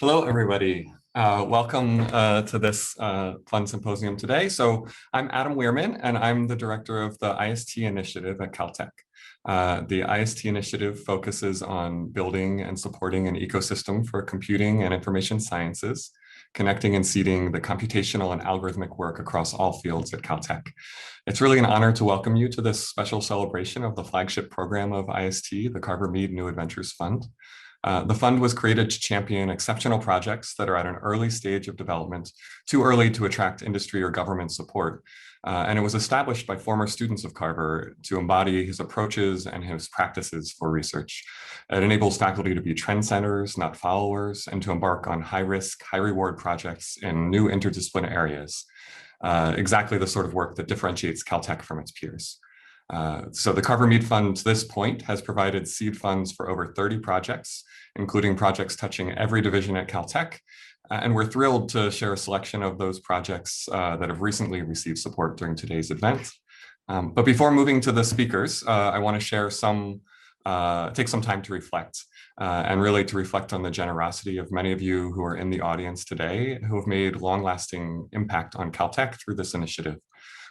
Hello, everybody. Welcome to this fun symposium today. So I'm Adam Wierman, and I'm the director of the IST initiative at Caltech. The IST initiative focuses on building and supporting an ecosystem for computing and information sciences, connecting and seeding the computational and algorithmic work across all fields at Caltech. It's really an honor to welcome you to this special celebration of the flagship program of IST, the Carver Mead New Adventures Fund. The fund was created to champion exceptional projects that are at an early stage of development, too early to attract industry or government support. And it was established by former students of Carver to embody his approaches and his practices for research. It enables faculty to be trendsetters, not followers, and to embark on high-risk, high-reward projects in new interdisciplinary areas. Exactly the sort of work that differentiates Caltech from its peers. So the Carver Mead Fund to this point has provided seed funds for over 30 projects, including projects touching every division at Caltech. And we're thrilled to share a selection of those projects that have recently received support during today's event. But before moving to the speakers, I want to share take some time to reflect and really to reflect on the generosity of many of you who are in the audience today who have made long-lasting impact on Caltech through this initiative.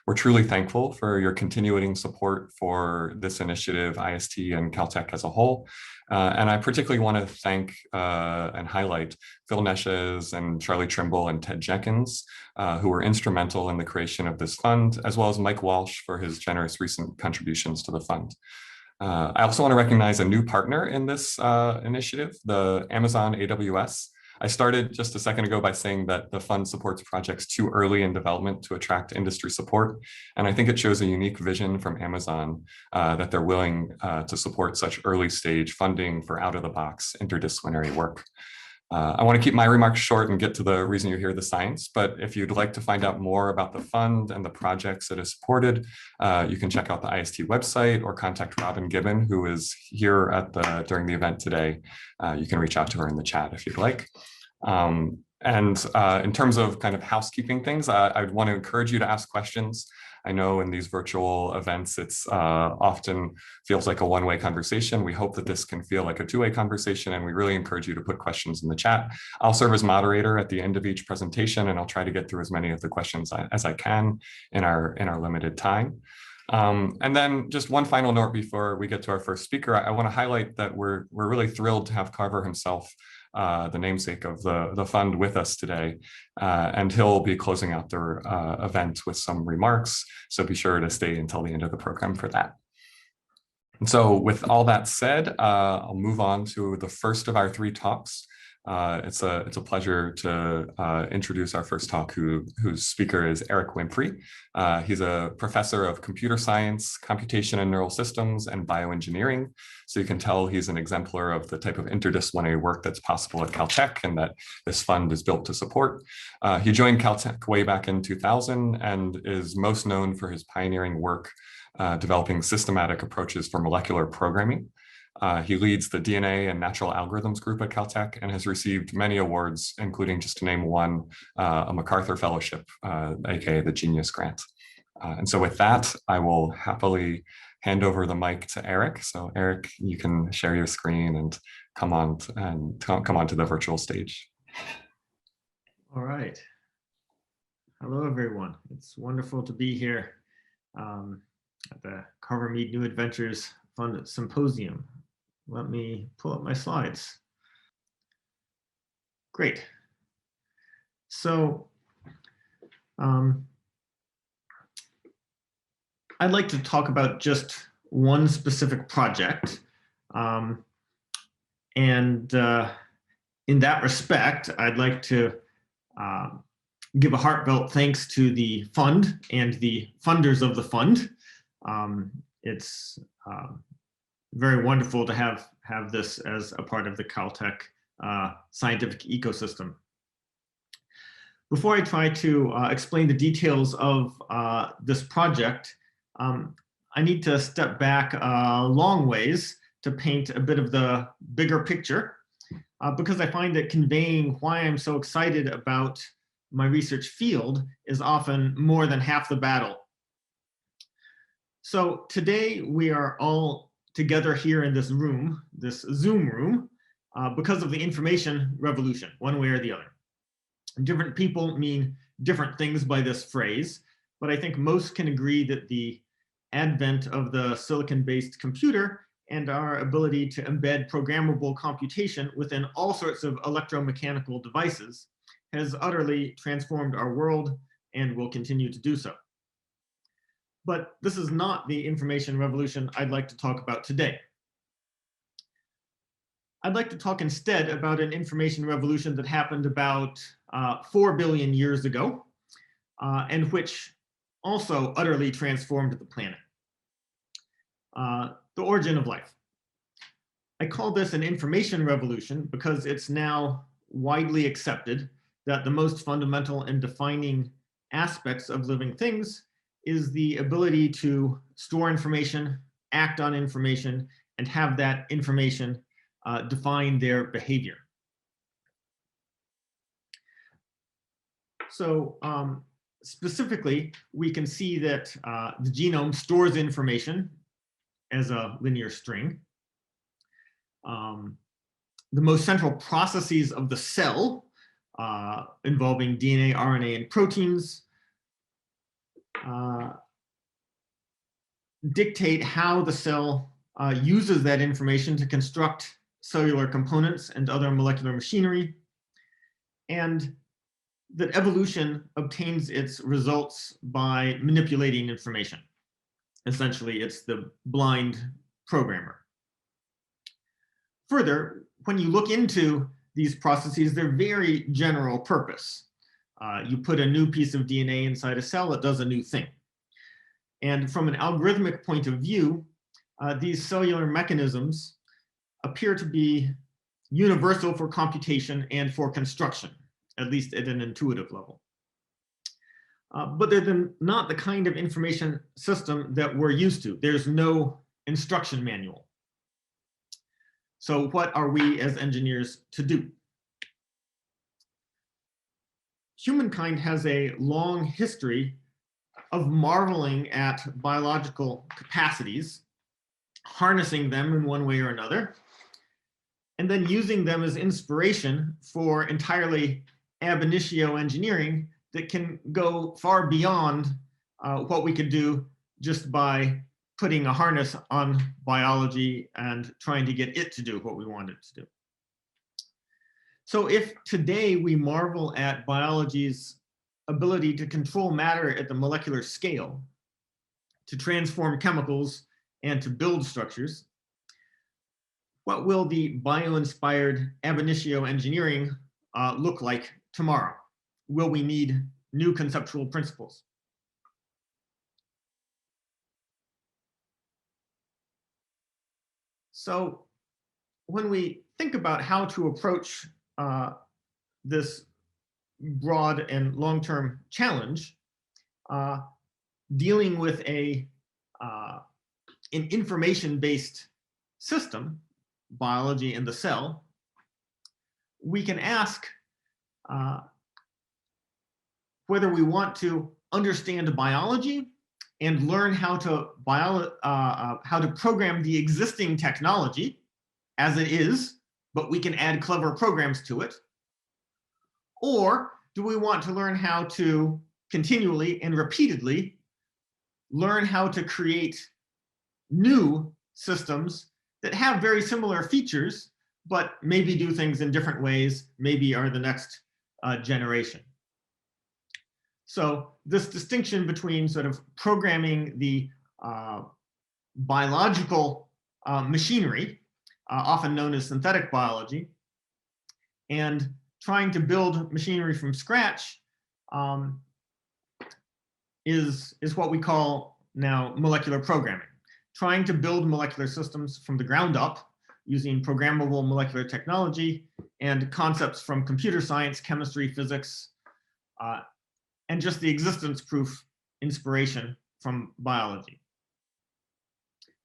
We're truly thankful for your continuing support for this initiative, IST and Caltech as a whole. And I particularly want to thank and highlight Phil Neshes and Charlie Trimble and Ted Jenkins, who were instrumental in the creation of this fund, as well as Mike Walsh for his generous recent contributions to the fund. I also want to recognize a new partner in this initiative, the Amazon AWS. I started just a second ago by saying that the fund supports projects too early in development to attract industry support. And I think it shows a unique vision from Amazon that they're willing to support such early stage funding for out-of-the-box interdisciplinary work. I want to keep my remarks short and get to the reason you're here, the science. But if you'd like to find out more about the fund and the projects it has supported, you can check out the IST website or contact Robin Gibbon, who is here during the event today. You can reach out to her in the chat if you'd like. In terms of kind of housekeeping things, I'd want to encourage you to ask questions. I know in these virtual events, it's often feels like a one-way conversation. We hope that this can feel like a two-way conversation, and we really encourage you to put questions in the chat. I'll serve as moderator at the end of each presentation, and I'll try to get through as many of the questions as I can in our limited time. And then just one final note before we get to our first speaker, I want to highlight that we're really thrilled to have Carver himself, the namesake of the fund, with us today. And he'll be closing out the event with some remarks. So be sure to stay until the end of the program for that. And so with all that said, I'll move on to the first of our three talks. It's a pleasure to introduce our first talk, whose speaker is Erik Winfree. He's a professor of computer science, computation and neural systems, and bioengineering. So you can tell he's an exemplar of the type of interdisciplinary work that's possible at Caltech and that this fund is built to support. He joined Caltech way back in 2000 and is most known for his pioneering work developing systematic approaches for molecular programming. He leads the DNA and Natural Algorithms group at Caltech and has received many awards, including, just to name one, a MacArthur Fellowship, aka the Genius Grant. And so with that, I will happily hand over the mic to Erik. So Erik, you can share your screen and come on to the virtual stage. All right. Hello, everyone. It's wonderful to be here at the Carver Mead New Adventures Fund Symposium. Let me pull up my slides. Great. So I'd like to talk about just one specific project. And in that respect, I'd like to give a heartfelt thanks to the fund and the funders of the fund. It's very wonderful to have this as a part of the Caltech scientific ecosystem. Before I try to explain the details of this project, I need to step back a long ways to paint a bit of the bigger picture, because I find that conveying why I'm so excited about my research field is often more than half the battle. So today we are all together here in this room, this Zoom room, because of the information revolution, one way or the other. Different people mean different things by this phrase, but I think most can agree that the advent of the silicon-based computer and our ability to embed programmable computation within all sorts of electromechanical devices has utterly transformed our world and will continue to do so. But this is not the information revolution I'd like to talk about today. I'd like to talk instead about an information revolution that happened about 4 billion years ago, and which also utterly transformed the planet. The origin of life. I call this an information revolution because it's now widely accepted that the most fundamental and defining aspects of living things is the ability to store information, act on information, and have that information define their behavior. So specifically, we can see that the genome stores information as a linear string. The most central processes of the cell, involving DNA, RNA, and proteins, dictate how the cell uses that information to construct cellular components and other molecular machinery, and that evolution obtains its results by manipulating information. Essentially, it's the blind programmer. Further, when you look into these processes, they're very general purpose. You put a new piece of DNA inside a cell, it does a new thing. And from an algorithmic point of view, these cellular mechanisms appear to be universal for computation and for construction, at least at an intuitive level. But they're not the kind of information system that we're used to. There's no instruction manual. So what are we as engineers to do? Humankind has a long history of marveling at biological capacities, harnessing them in one way or another, and then using them as inspiration for entirely ab initio engineering that can go far beyond what we could do just by putting a harness on biology and trying to get it to do what we want it to do. So if today we marvel at biology's ability to control matter at the molecular scale, to transform chemicals and to build structures, what will the bio-inspired ab initio engineering look like tomorrow? Will we need new conceptual principles? So when we think about how to approach this broad and long-term challenge, dealing with an information-based system, biology and the cell, we can ask whether we want to understand biology and learn how to program the existing technology as it is, but we can add clever programs to it. Or do we want to learn how to continually and repeatedly learn how to create new systems that have very similar features, but maybe do things in different ways, maybe are the next generation. So this distinction between sort of programming the biological machinery, often known as synthetic biology, and trying to build machinery from scratch is what we call now molecular programming. Trying to build molecular systems from the ground up using programmable molecular technology and concepts from computer science, chemistry, physics, and just the existence proof inspiration from biology.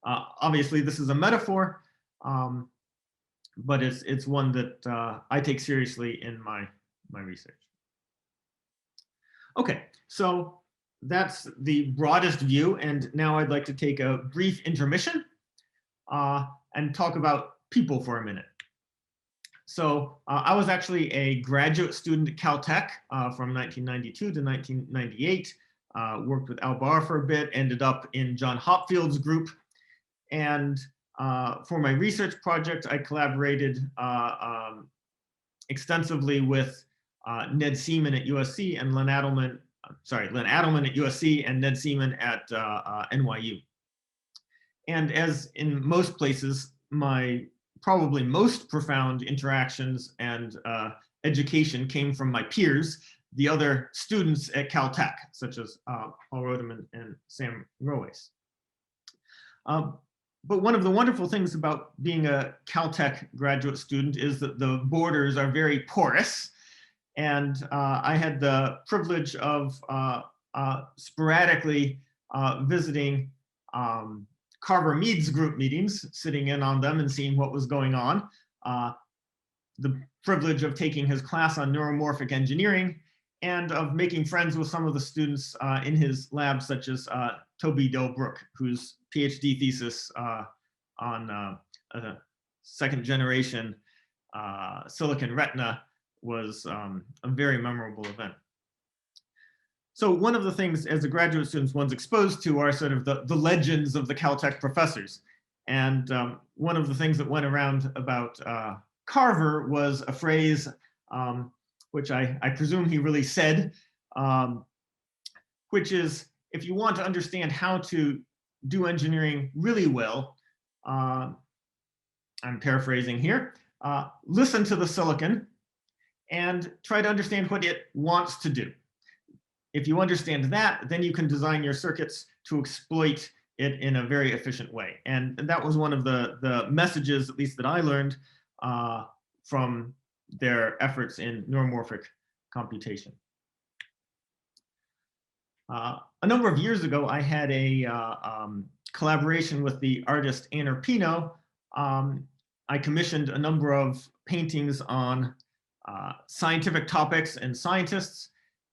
Obviously, this is a metaphor, but it's one that I take seriously in my research. Okay, so that's the broadest view, and now I'd like to take a brief intermission and talk about people for a minute. So I was actually a graduate student at Caltech from 1992 to 1998, worked with Al Barr for a bit, ended up in John Hopfield's group. And for my research project, I collaborated extensively with Ned Seaman at USC and Lynn Adelman at USC and Ned Seaman at NYU. And as in most places, my probably most profound interactions and education came from my peers, the other students at Caltech, such as Paul Rodeman and Sam Roes. But one of the wonderful things about being a Caltech graduate student is that the borders are very porous. And I had the privilege of sporadically visiting Carver Mead's group meetings, sitting in on them and seeing what was going on. The privilege of taking his class on neuromorphic engineering and of making friends with some of the students in his lab, such as Toby Delbrook, whose PhD thesis on second generation silicon retina was a very memorable event. So one of the things as a graduate student one's exposed to are sort of the legends of the Caltech professors. And one of the things that went around about Carver was a phrase, which I presume he really said, which is, if you want to understand how to do engineering really well, I'm paraphrasing here, listen to the silicon and try to understand what it wants to do. If you understand that, then you can design your circuits to exploit it in a very efficient way. And that was one of the messages, at least that I learned from their efforts in neuromorphic computation. A number of years ago, I had a collaboration with the artist Anna Pino. I commissioned a number of paintings on scientific topics and scientists,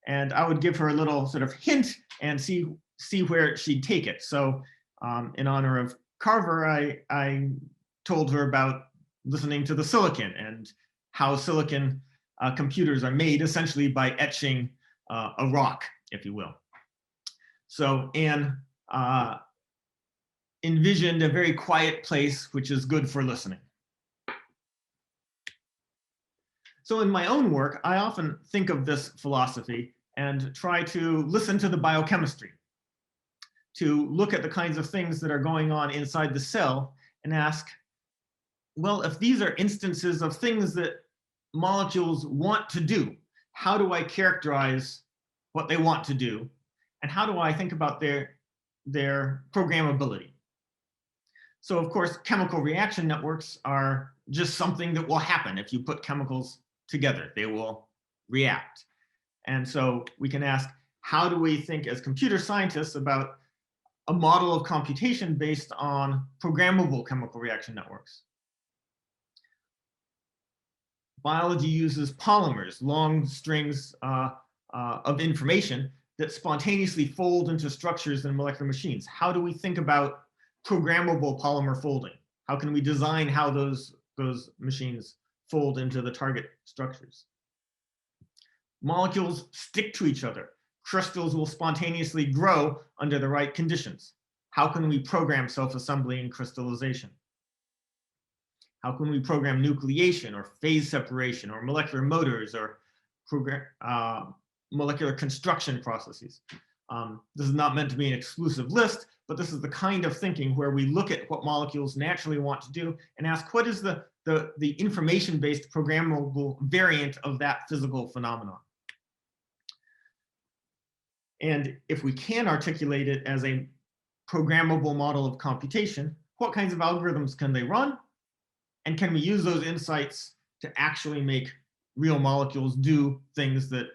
and I would give her a little sort of hint and see where she'd take it. So in honor of Carver, I told her about listening to the silicon and how silicon computers are made essentially by etching a rock, if you will. So Anne envisioned a very quiet place, which is good for listening. So in my own work, I often think of this philosophy and try to listen to the biochemistry, to look at the kinds of things that are going on inside the cell and ask, well, if these are instances of things that molecules want to do, how do I characterize what they want to do? And how do I think about their programmability? So of course, chemical reaction networks are just something that will happen. If you put chemicals together, they will react. And so we can ask, how do we think as computer scientists about a model of computation based on programmable chemical reaction networks? Biology uses polymers, long strings of information that spontaneously fold into structures in molecular machines. How do we think about programmable polymer folding? How can we design how those machines fold into the target structures? Molecules stick to each other. Crystals will spontaneously grow under the right conditions. How can we program self-assembly and crystallization? How can we program nucleation or phase separation or molecular motors or molecular construction processes? This is not meant to be an exclusive list, but this is the kind of thinking where we look at what molecules naturally want to do and ask, what is the information-based programmable variant of that physical phenomenon? And if we can articulate it as a programmable model of computation, what kinds of algorithms can they run? And can we use those insights to actually make real molecules do things that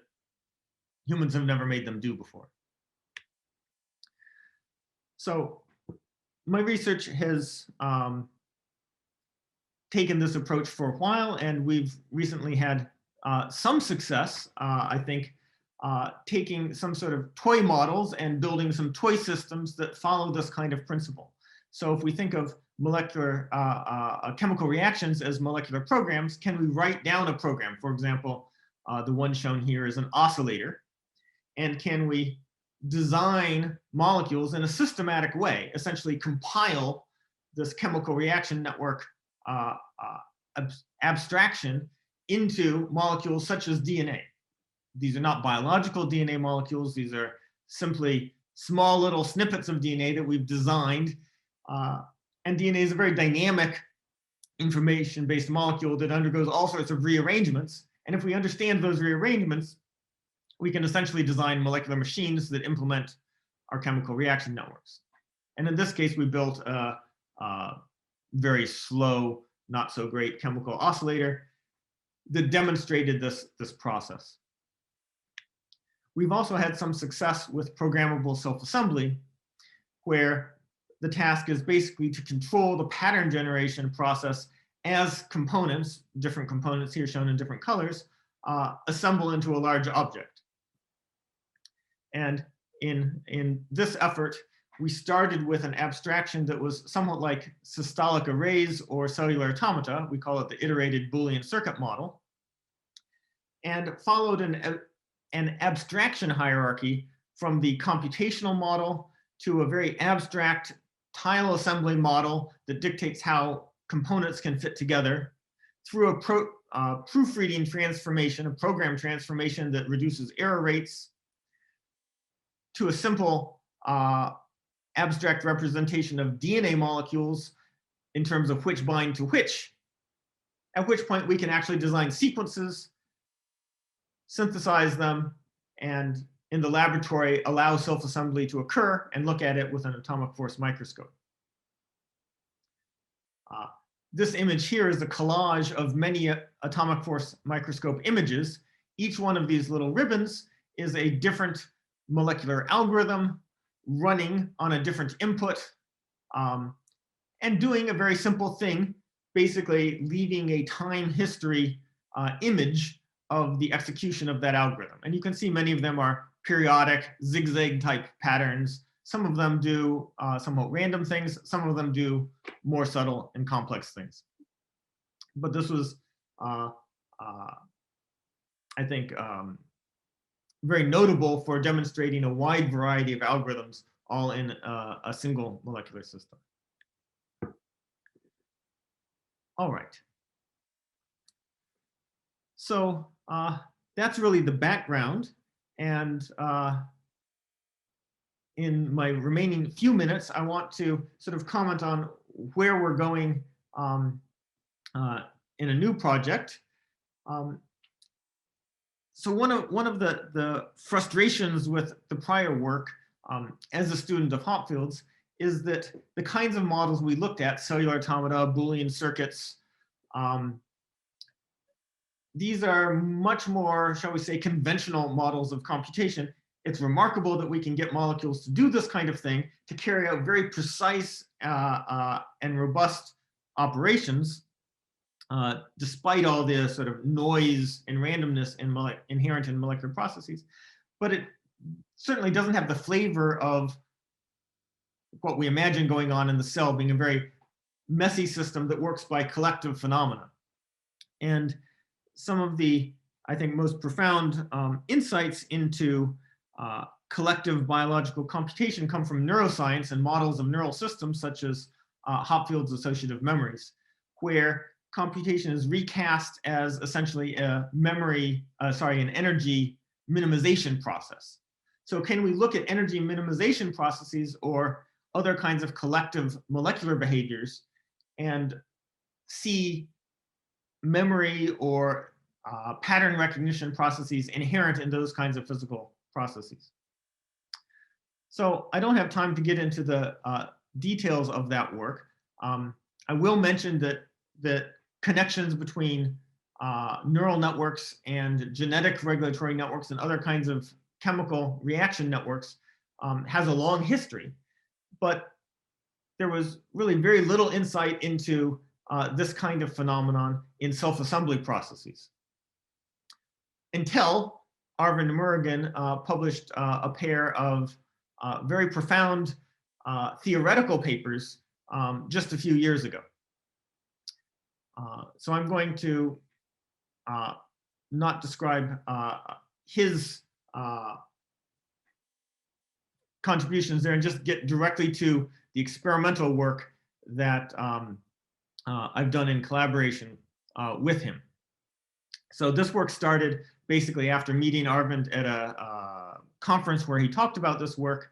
humans have never made them do before? So my research has taken this approach for a while, and we've recently had some success, I think, taking some sort of toy models and building some toy systems that follow this kind of principle. So if we think of molecular chemical reactions as molecular programs, can we write down a program? For example, the one shown here is an oscillator. And can we design molecules in a systematic way, essentially compile this chemical reaction network abstraction into molecules such as DNA? These are not biological DNA molecules. These are simply small little snippets of DNA that we've designed. And DNA is a very dynamic information-based molecule that undergoes all sorts of rearrangements. And if we understand those rearrangements, we can essentially design molecular machines that implement our chemical reaction networks. And in this case, we built a very slow, not so great chemical oscillator that demonstrated this process. We've also had some success with programmable self-assembly, where the task is basically to control the pattern generation process as components, different components here shown in different colors, assemble into a large object. And in this effort, we started with an abstraction that was somewhat like systolic arrays or cellular automata. We call it the iterated Boolean circuit model, and followed an abstraction hierarchy from the computational model to a very abstract tile assembly model that dictates how components can fit together, through a proofreading transformation, a program transformation that reduces error rates, to a simple abstract representation of DNA molecules in terms of which bind to which, at which point we can actually design sequences, synthesize them, and in the laboratory allow self-assembly to occur and look at it with an atomic force microscope. This image here is a collage of many atomic force microscope images. Each one of these little ribbons is a different molecular algorithm running on a different input, and doing a very simple thing, basically leaving a time history image of the execution of that algorithm. And you can see many of them are periodic zigzag type patterns. Some of them do somewhat random things. Some of them do more subtle and complex things. But this was, I think, very notable for demonstrating a wide variety of algorithms all in a single molecular system. All right. So that's really the background. And in my remaining few minutes, I want to sort of comment on where we're going in a new project. So one of the frustrations with the prior work as a student of Hopfield's is that the kinds of models we looked at, cellular automata, Boolean circuits, these are much more, shall we say, conventional models of computation. It's remarkable that we can get molecules to do this kind of thing, to carry out very precise and robust operations, despite all the sort of noise and randomness inherent in molecular processes. But it certainly doesn't have the flavor of what we imagine going on in the cell, being a very messy system that works by collective phenomena. And some of the, I think, most profound insights into collective biological computation come from neuroscience and models of neural systems, such as Hopfield's associative memories, where computation is recast as essentially a an energy minimization process. So can we look at energy minimization processes or other kinds of collective molecular behaviors and see memory or pattern recognition processes inherent in those kinds of physical processes? So I don't have time to get into the details of that work. I will mention that connections between neural networks and genetic regulatory networks and other kinds of chemical reaction networks has a long history, but there was really very little insight into this kind of phenomenon in self-assembly processes until Arvin and Murugan published a pair of very profound theoretical papers just a few years ago. So I'm going to not describe his contributions there and just get directly to the experimental work that I've done in collaboration with him. So this work started basically after meeting Arvind at a conference where he talked about this work.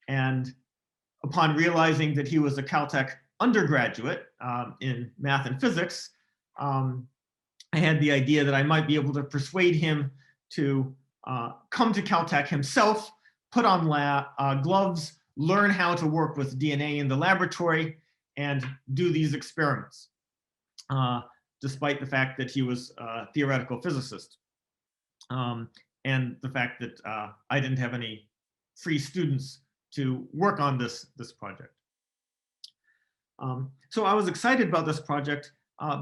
And upon realizing that he was a Caltech undergraduate in math and physics, I had the idea that I might be able to persuade him to come to Caltech himself, put on gloves, learn how to work with DNA in the laboratory, and do these experiments, despite the fact that he was a theoretical physicist. And the fact that I didn't have any free students to work on this project. So I was excited about this project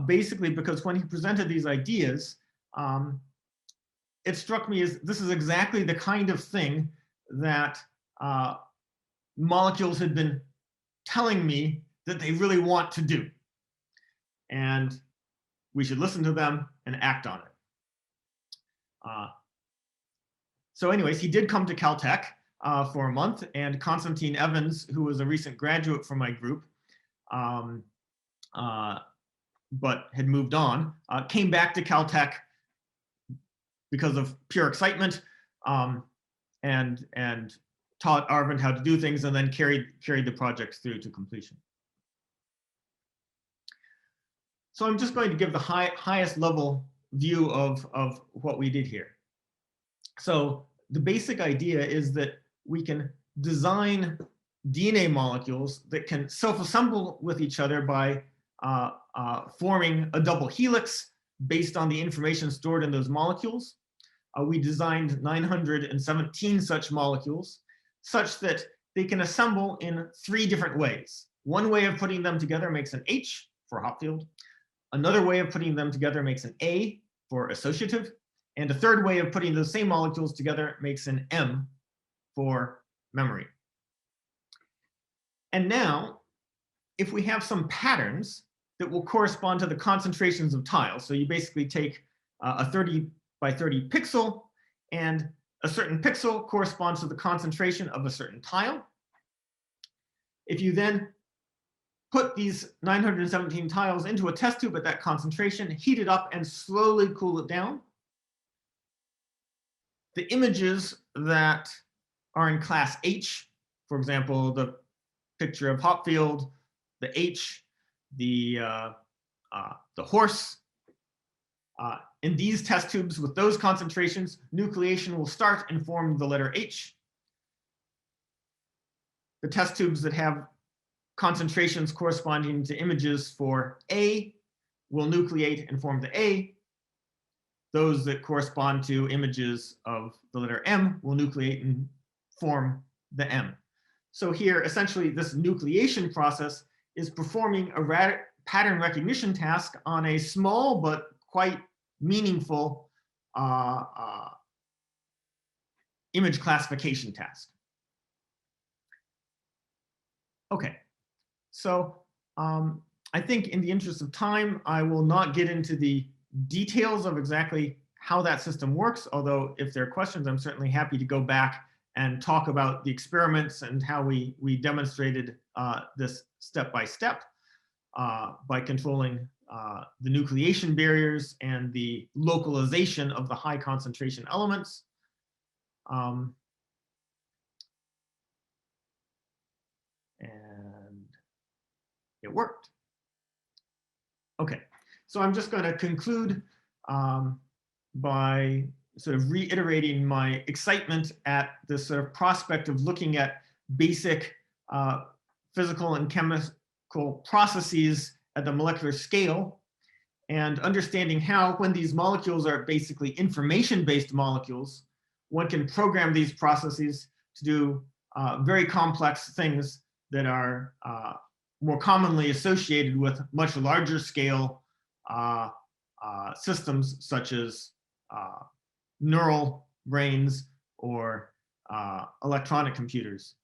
basically because when he presented these ideas, it struck me as this is exactly the kind of thing that molecules had been telling me that they really want to do. And we should listen to them and act on it. So anyways, he did come to Caltech for a month, and Constantine Evans, who was a recent graduate from my group, but had moved on, came back to Caltech because of pure excitement, and taught Arvind how to do things, and then carried the project through to completion. So I'm just going to give the highest level view of what we did here. So the basic idea is that we can design DNA molecules that can self-assemble with each other by forming a double helix based on the information stored in those molecules. We designed 917 such molecules such that they can assemble in 3 different ways. One way of putting them together makes an H for Hopfield. Another way of putting them together makes an A for associative. And a third way of putting those same molecules together makes an M for memory. And now, if we have some patterns that will correspond to the concentrations of tiles, so you basically take a 30 by 30 pixel, and a certain pixel corresponds to the concentration of a certain tile. If you then put these 917 tiles into a test tube at that concentration, heat it up, and slowly cool it down, the images that are in class H, for example, the picture of Hopfield, the H, the horse, in these test tubes with those concentrations, nucleation will start and form the letter H. The test tubes that have concentrations corresponding to images for A will nucleate and form the A. Those that correspond to images of the letter M will nucleate and form the M. So here, essentially, this nucleation process is performing a pattern recognition task on a small but quite meaningful image classification task. Okay, so I think in the interest of time, I will not get into the details of exactly how that system works, although if there are questions, I'm certainly happy to go back and talk about the experiments and how we demonstrated this step by step by controlling the nucleation barriers and the localization of the high concentration elements. And it worked. Okay, so I'm just going to conclude by sort of reiterating my excitement at this sort of prospect of looking at basic physical and chemical processes at the molecular scale and understanding how, when these molecules are basically information-based molecules, one can program these processes to do very complex things that are more commonly associated with much larger scale systems such as neural brains or electronic computers.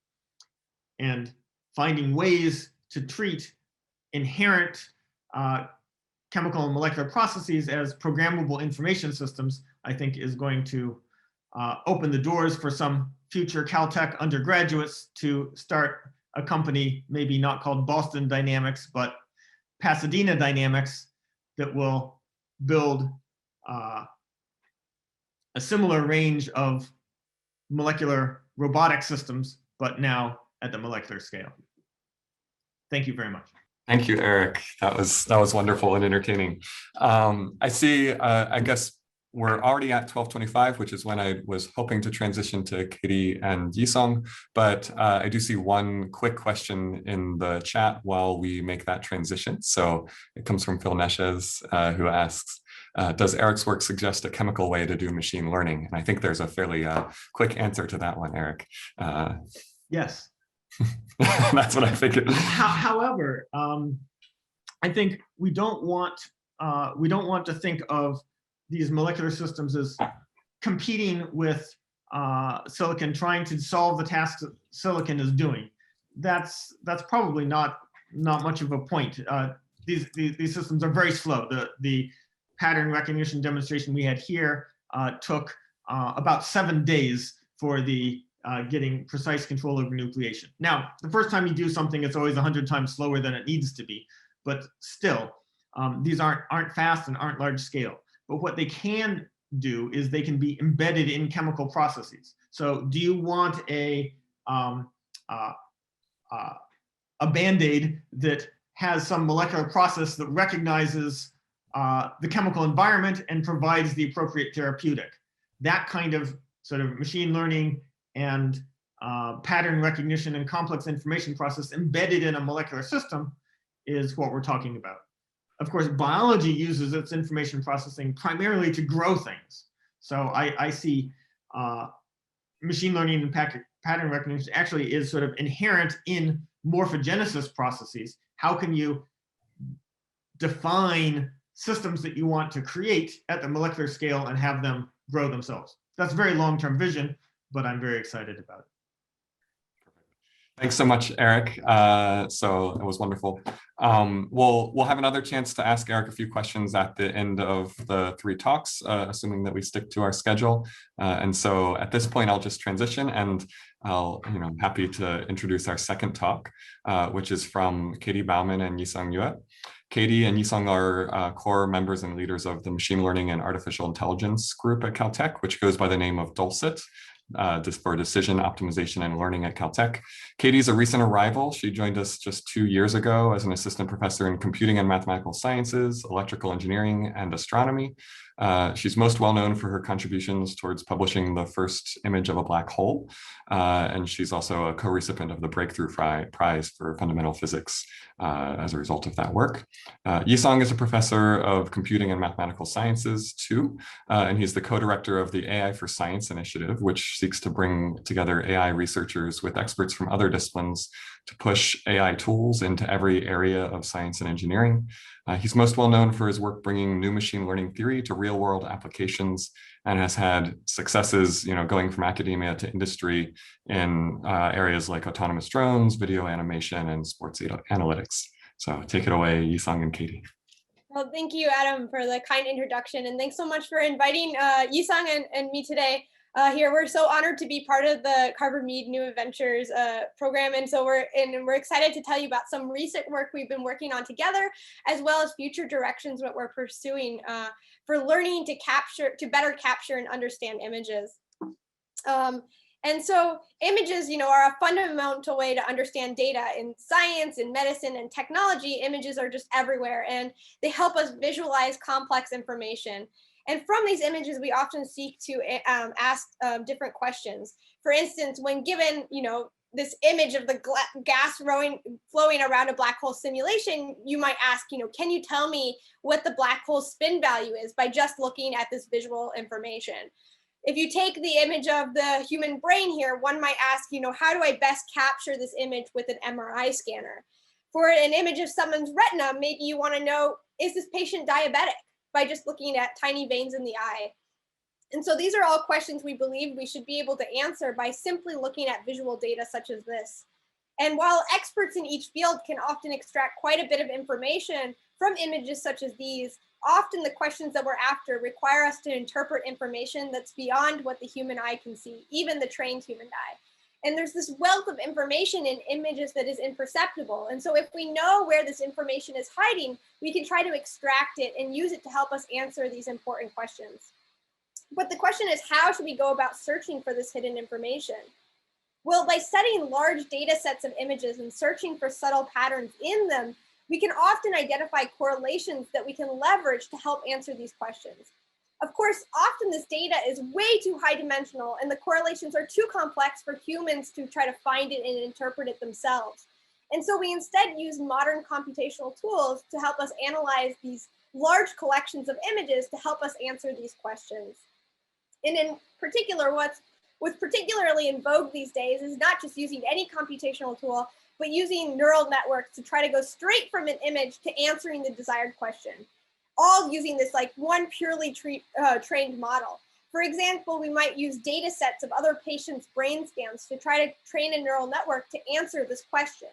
And finding ways to treat inherent chemical and molecular processes as programmable information systems, I think is going to open the doors for some future Caltech undergraduates to start a company, maybe not called Boston Dynamics, but Pasadena Dynamics, that will build a similar range of molecular robotic systems, but now at the molecular scale. Thank you very much. Thank you, Erik. That was wonderful and entertaining. I see, I guess we're already at 12:25, which is when I was hoping to transition to Katie and Yisong, but I do see one quick question in the chat while we make that transition. So it comes from Phil Neshes, who asks, does Erik's work suggest a chemical way to do machine learning? And I think there's a fairly quick answer to that one, Erik. Yes. That's what I figured. However, I think we don't want to think of these molecular systems as competing with silicon, trying to solve the tasks that silicon is doing. That's probably not much of a point. These systems are very slow. The pattern recognition demonstration we had here took about 7 days for the getting precise control over nucleation. Now, the first time you do something, it's always 100 times slower than it needs to be, but still, these aren't fast and aren't large scale. But what they can do is they can be embedded in chemical processes. So, do you want a Band-Aid that has some molecular process that recognizes the chemical environment and provides the appropriate therapeutic? That kind of sort of machine learning and pattern recognition and complex information process embedded in a molecular system is what we're talking about. Of course, biology uses its information processing primarily to grow things. So I see machine learning and pattern recognition actually is sort of inherent in morphogenesis processes. How can you define systems that you want to create at the molecular scale and have them grow themselves? That's a very long-term vision, but I'm very excited about it. Thanks so much, Erik. So it was wonderful. We'll have another chance to ask Erik a few questions at the end of the 3 talks, assuming that we stick to our schedule. And so at this point, I'll just transition, and I'm happy to introduce our second talk, which is from Katie Bouman and Yisong Yue. Katie and Yisong are core members and leaders of the Machine Learning and Artificial Intelligence group at Caltech, which goes by the name of DULCIT. For decision optimization and learning at Caltech. Katie's a recent arrival. She joined us just 2 years ago as an assistant professor in computing and mathematical sciences, electrical engineering, and astronomy. She's most well known for her contributions towards publishing the first image of a black hole. And she's also a co-recipient of the Breakthrough Prize for Fundamental Physics as a result of that work. Yisong is a professor of computing and mathematical sciences too, and he's the co-director of the AI for Science initiative, which seeks to bring together AI researchers with experts from other disciplines to push AI tools into every area of science and engineering. He's most well known for his work bringing new machine learning theory to real-world applications, and has had successes, going from academia to industry in areas like autonomous drones, video animation, and sports analytics. So take it away, Yisong and Katie. Well, thank you, Adam, for the kind introduction, and thanks so much for inviting Yisong and me today. Here, we're so honored to be part of the Carver Mead New Adventures program, and so we're excited to tell you about some recent work we've been working on together, as well as future directions that we're pursuing for learning to better capture and understand images. And so images, are a fundamental way to understand data in science, in medicine, and technology. Images are just everywhere, and they help us visualize complex information. And from these images, we often seek to ask different questions. For instance, when given, this image of the gas flowing around a black hole simulation, you might ask, can you tell me what the black hole spin value is by just looking at this visual information? If you take the image of the human brain here, one might ask, how do I best capture this image with an MRI scanner? For an image of someone's retina, maybe you want to know, is this patient diabetic? By just looking at tiny veins in the eye. And so these are all questions we believe we should be able to answer by simply looking at visual data such as this. And while experts in each field can often extract quite a bit of information from images such as these, often the questions that we're after require us to interpret information that's beyond what the human eye can see, even the trained human eye. And there's this wealth of information in images that is imperceptible. And so if we know where this information is hiding, we can try to extract it and use it to help us answer these important questions. But the question is, how should we go about searching for this hidden information? Well, by studying large data sets of images and searching for subtle patterns in them, we can often identify correlations that we can leverage to help answer these questions. Of course, often this data is way too high dimensional and the correlations are too complex for humans to try to find it and interpret it themselves. And so we instead use modern computational tools to help us analyze these large collections of images to help us answer these questions. And in particular, what's particularly in vogue these days is not just using any computational tool, but using neural networks to try to go straight from an image to answering the desired question, all using this like one purely trained model. For example, we might use data sets of other patients' brain scans to try to train a neural network to answer this question.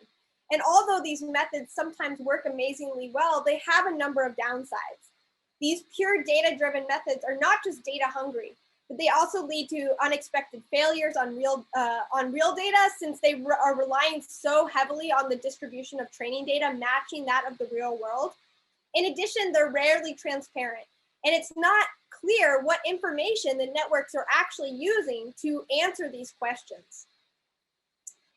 And although these methods sometimes work amazingly well, they have a number of downsides. These pure data-driven methods are not just data hungry, but they also lead to unexpected failures on real data, since they are relying so heavily on the distribution of training data matching that of the real world. In addition, they're rarely transparent, and it's not clear what information the networks are actually using to answer these questions.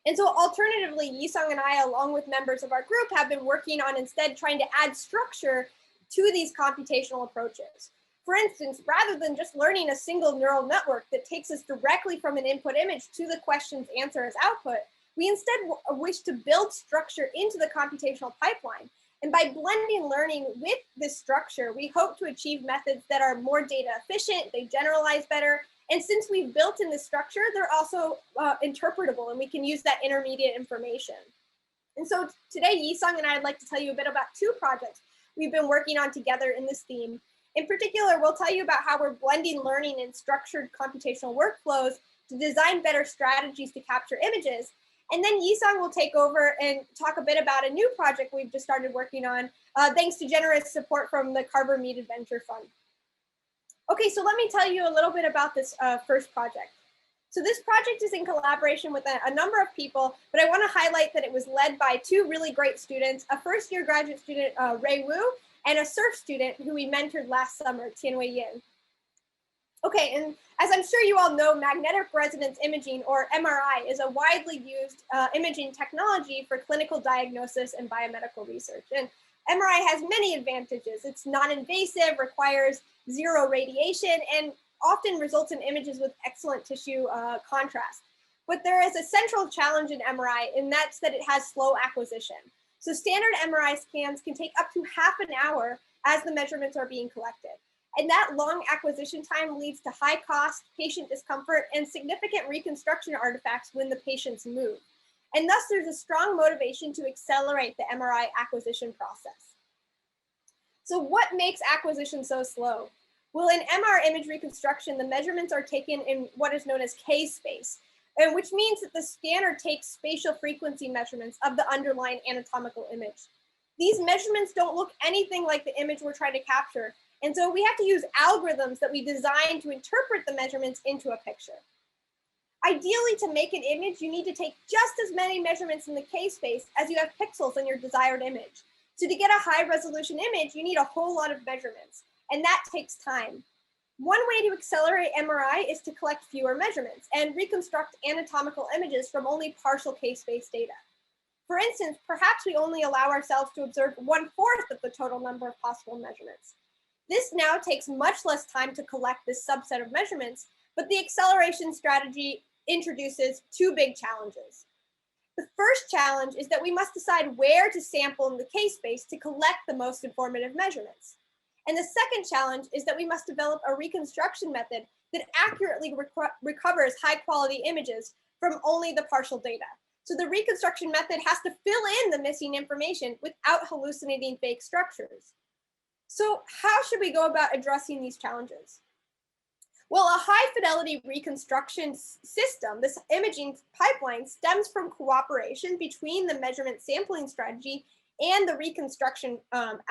And so alternatively, Yisong and I, along with members of our group, have been working on instead trying to add structure to these computational approaches. For instance, rather than just learning a single neural network that takes us directly from an input image to the question's answer as output, we instead wish to build structure into the computational pipeline. And by blending learning with this structure, we hope to achieve methods that are more data efficient, they generalize better, and since we've built in this structure, they're also interpretable, and we can use that intermediate information. And so today, Yisong and I would like to tell you a bit about two projects we've been working on together in this theme. In particular, we'll tell you about how we're blending learning and structured computational workflows to design better strategies to capture images. And then Yisong will take over and talk a bit about a new project we've just started working on, thanks to generous support from the Carver Mead Adventure Fund. Okay, so let me tell you a little bit about this first project. So this project is in collaboration with a number of people, but I want to highlight that it was led by two really great students, a first-year graduate student, Ray Wu, and a surf student who we mentored last summer, Tianwei Yin. Okay, and as I'm sure you all know, magnetic resonance imaging, or MRI, is a widely used imaging technology for clinical diagnosis and biomedical research. And MRI has many advantages. It's non-invasive, requires zero radiation, and often results in images with excellent tissue contrast. But there is a central challenge in MRI, and that's that it has slow acquisition. So standard MRI scans can take up to half an hour as the measurements are being collected. And that long acquisition time leads to high cost, patient discomfort, and significant reconstruction artifacts when the patients move. And thus there's a strong motivation to accelerate the MRI acquisition process. So what makes acquisition so slow? Well, in MR image reconstruction, the measurements are taken in what is known as K-space, and which means that the scanner takes spatial frequency measurements of the underlying anatomical image. These measurements don't look anything like the image we're trying to capture, and so we have to use algorithms that we design to interpret the measurements into a picture. Ideally, to make an image, you need to take just as many measurements in the K-space as you have pixels in your desired image. So to get a high resolution image, you need a whole lot of measurements, and that takes time. One way to accelerate MRI is to collect fewer measurements and reconstruct anatomical images from only partial K-space data. For instance, perhaps we only allow ourselves to observe 1/4 of the total number of possible measurements. This now takes much less time to collect this subset of measurements, but the acceleration strategy introduces two big challenges. The first challenge is that we must decide where to sample in the K-space to collect the most informative measurements. And the second challenge is that we must develop a reconstruction method that accurately recovers high quality images from only the partial data. So the reconstruction method has to fill in the missing information without hallucinating fake structures. So how should we go about addressing these challenges? Well, a high fidelity reconstruction system, this imaging pipeline, stems from cooperation between the measurement sampling strategy and the reconstruction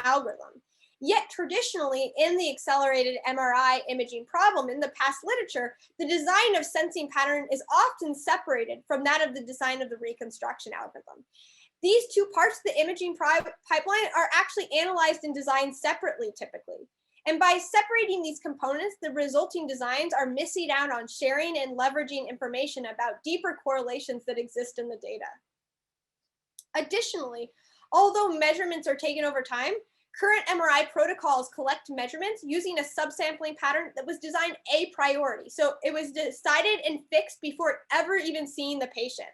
algorithm. Yet traditionally in the accelerated MRI imaging problem in the past literature, the design of sensing pattern is often separated from that of the design of the reconstruction algorithm. These two parts of the imaging pipeline are actually analyzed and designed separately typically. And by separating these components, the resulting designs are missing out on sharing and leveraging information about deeper correlations that exist in the data. Additionally, although measurements are taken over time, current MRI protocols collect measurements using a subsampling pattern that was designed a priori. So it was decided and fixed before ever even seeing the patient.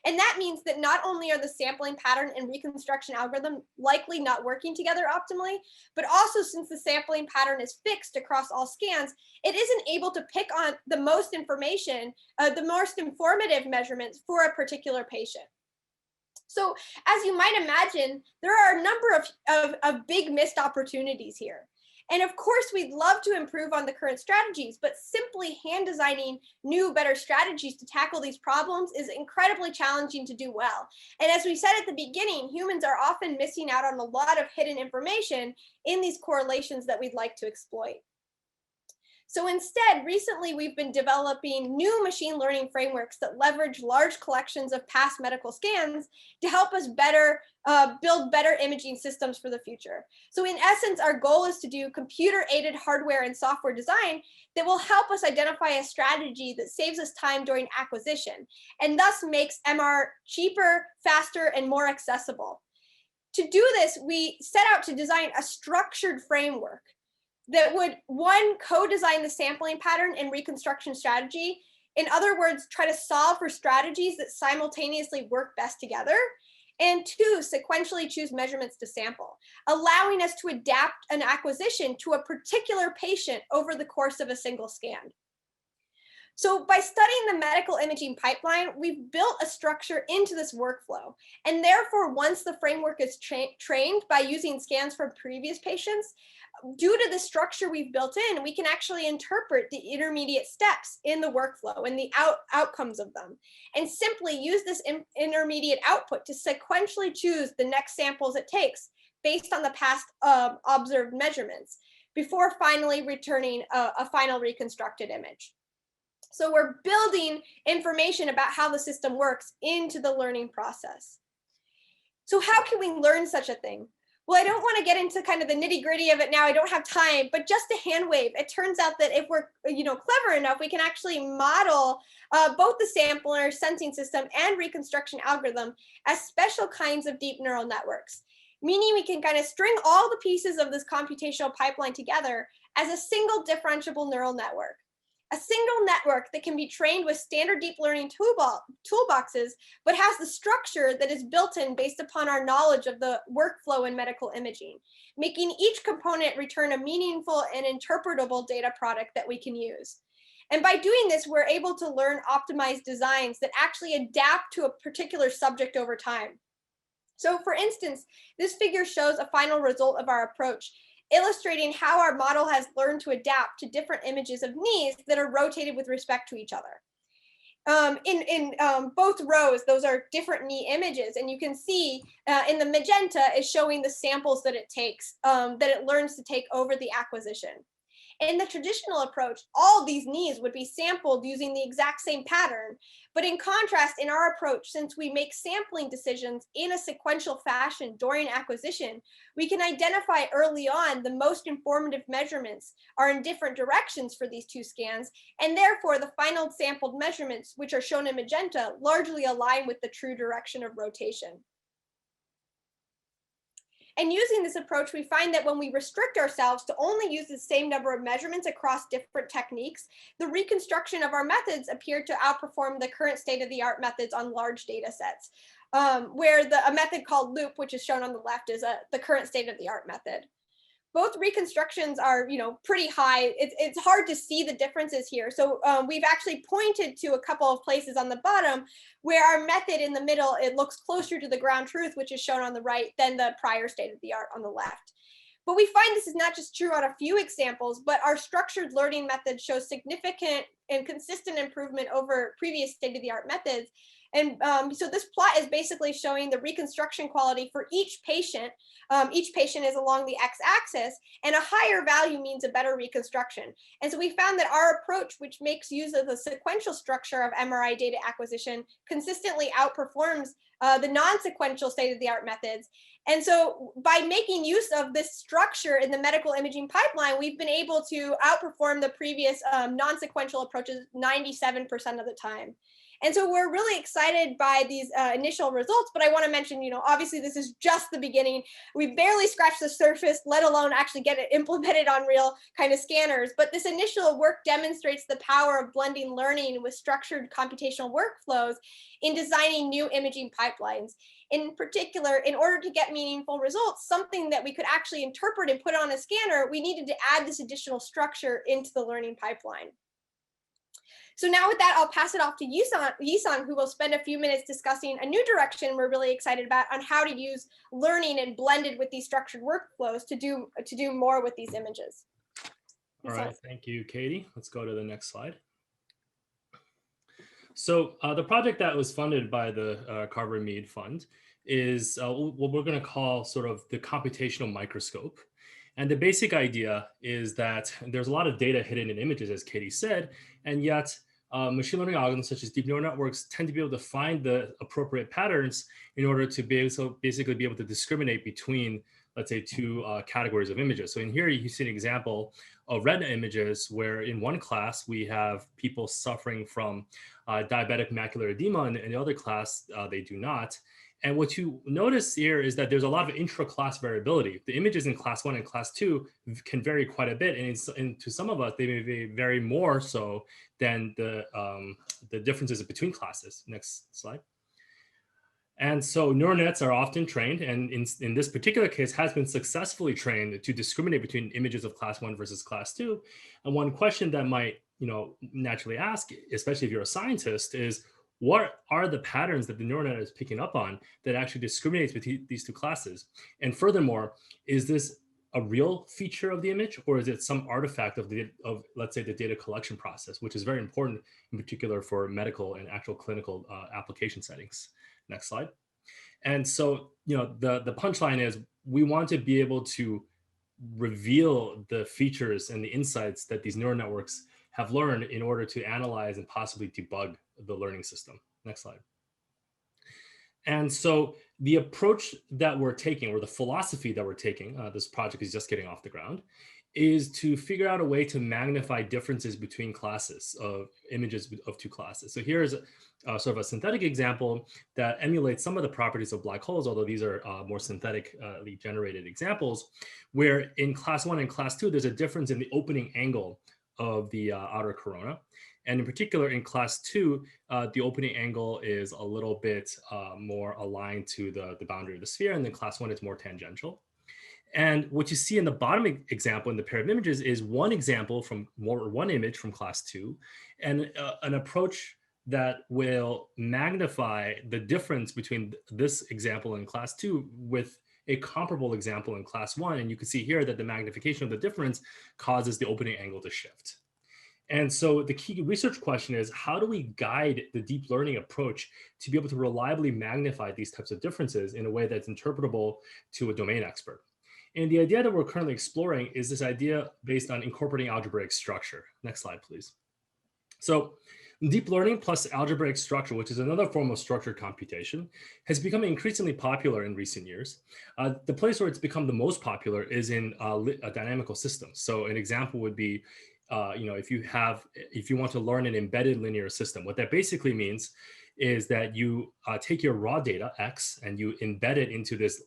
And that means that not only are the sampling pattern and reconstruction algorithm likely not working together optimally, but also since the sampling pattern is fixed across all scans, it isn't able to pick on the most information, the most informative measurements for a particular patient. So as you might imagine, there are a number of big missed opportunities here. And of course, we'd love to improve on the current strategies, but simply hand designing new, better strategies to tackle these problems is incredibly challenging to do well. And as we said at the beginning, humans are often missing out on a lot of hidden information in these correlations that we'd like to exploit. So instead, recently we've been developing new machine learning frameworks that leverage large collections of past medical scans to help us better build better imaging systems for the future. So in essence, our goal is to do computer-aided hardware and software design that will help us identify a strategy that saves us time during acquisition and thus makes MR cheaper, faster, and more accessible. To do this, we set out to design a structured framework that would, one, co-design the sampling pattern and reconstruction strategy. In other words, try to solve for strategies that simultaneously work best together. And two, sequentially choose measurements to sample, allowing us to adapt an acquisition to a particular patient over the course of a single scan. So by studying the medical imaging pipeline, we've built a structure into this workflow. And therefore, once the framework is trained by using scans from previous patients, due to the structure we've built in, we can actually interpret the intermediate steps in the workflow and the outcomes of them, and simply use this intermediate output to sequentially choose the next samples it takes based on the past observed measurements before finally returning a final reconstructed image. So we're building information about how the system works into the learning process. So how can we learn such a thing? Well, I don't want to get into kind of the nitty gritty of it now. I don't have time, but just a hand wave. It turns out that if we're clever enough, we can actually model both the sampler, sensing system, and reconstruction algorithm as special kinds of deep neural networks, meaning we can kind of string all the pieces of this computational pipeline together as a single differentiable neural network. A single network that can be trained with standard deep learning toolboxes, but has the structure that is built in based upon our knowledge of the workflow in medical imaging, making each component return a meaningful and interpretable data product that we can use. And by doing this, we're able to learn optimized designs that actually adapt to a particular subject over time. So for instance, this figure shows a final result of our approach, illustrating how our model has learned to adapt to different images of knees that are rotated with respect to each other. In both rows, those are different knee images, and you can see in the magenta is showing the samples that it takes, that it learns to take over the acquisition. In the traditional approach, all these knees would be sampled using the exact same pattern. But in contrast, in our approach, since we make sampling decisions in a sequential fashion during acquisition, we can identify early on the most informative measurements are in different directions for these two scans, and therefore the final sampled measurements, which are shown in magenta, largely align with the true direction of rotation. And using this approach, we find that when we restrict ourselves to only use the same number of measurements across different techniques, the reconstruction of our methods appear to outperform the current state-of-the-art methods on large data sets, where a method called loop, which is shown on the left, is the current state-of-the-art method. Both reconstructions are, pretty high. It's hard to see the differences here. So we've actually pointed to a couple of places on the bottom where our method in the middle, it looks closer to the ground truth, which is shown on the right, than the prior state of the art on the left. But we find this is not just true on a few examples, but our structured learning methods show significant and consistent improvement over previous state-of-the-art methods. And so this plot is basically showing the reconstruction quality for each patient. Each patient is along the x-axis, and a higher value means a better reconstruction. And so we found that our approach, which makes use of the sequential structure of MRI data acquisition, consistently outperforms the non-sequential state-of-the-art methods. And so by making use of this structure in the medical imaging pipeline, we've been able to outperform the previous non-sequential approaches 97% of the time. And so we're really excited by these initial results, but I want to mention, obviously this is just the beginning. We barely scratched the surface, let alone actually get it implemented on real kind of scanners. But this initial work demonstrates the power of blending learning with structured computational workflows in designing new imaging pipelines. In particular, in order to get meaningful results, something that we could actually interpret and put on a scanner, we needed to add this additional structure into the learning pipeline. So now with that, I'll pass it off to Yisong, who will spend a few minutes discussing a new direction we're really excited about on how to use learning and blended with these structured workflows to do more with these images. All right, thank you, Katie. Let's go to the next slide. So the project that was funded by the Carver Mead Fund is what we're going to call sort of the computational microscope. And the basic idea is that there's a lot of data hidden in images, as Katie said, and yet machine learning algorithms such as deep neural networks tend to be able to find the appropriate patterns in order to be able to basically be able to discriminate between, let's say, two categories of images. So in here, you see an example of retina images where in one class, we have people suffering from diabetic macular edema, and in the other class, they do not. And what you notice here is that there's a lot of intra-class variability. The images in class 1 and class 2 can vary quite a bit. And to some of us, they may vary more so than the differences between classes. Next slide. And so neural nets are often trained, and in this particular case has been successfully trained to discriminate between images of class 1 versus class 2. And one question that might naturally ask, especially if you're a scientist, is what are the patterns that the neural net is picking up on that actually discriminates between these two classes? And furthermore, is this a real feature of the image, or is it some artifact of let's say, the data collection process, which is very important in particular for medical and actual clinical application settings? Next slide. And so, the punchline is we want to be able to reveal the features and the insights that these neural networks have learned in order to analyze and possibly debug the learning system. Next slide. And so the approach that we're taking, or the philosophy that we're taking, this project is just getting off the ground, is to figure out a way to magnify differences between classes of images of two classes. So here is sort of a synthetic example that emulates some of the properties of black holes, although these are more synthetically generated examples, where in class 1 and class 2, there's a difference in the opening angle of the outer corona. And in particular, in class 2, the opening angle is a little bit more aligned to the boundary of the sphere, and then class 1 is more tangential. And what you see in the bottom example in the pair of images is one example from one image from class 2, and an approach that will magnify the difference between this example in class 2 with a comparable example in class 1. And you can see here that the magnification of the difference causes the opening angle to shift. And so the key research question is, how do we guide the deep learning approach to be able to reliably magnify these types of differences in a way that's interpretable to a domain expert? And the idea that we're currently exploring is this idea based on incorporating algebraic structure. Next slide, please. So deep learning plus algebraic structure, which is another form of structured computation, has become increasingly popular in recent years. The place where it's become the most popular is in dynamical systems. So an example would be, if you want to learn an embedded linear system, what that basically means is that you take your raw data, X, and you embed it into this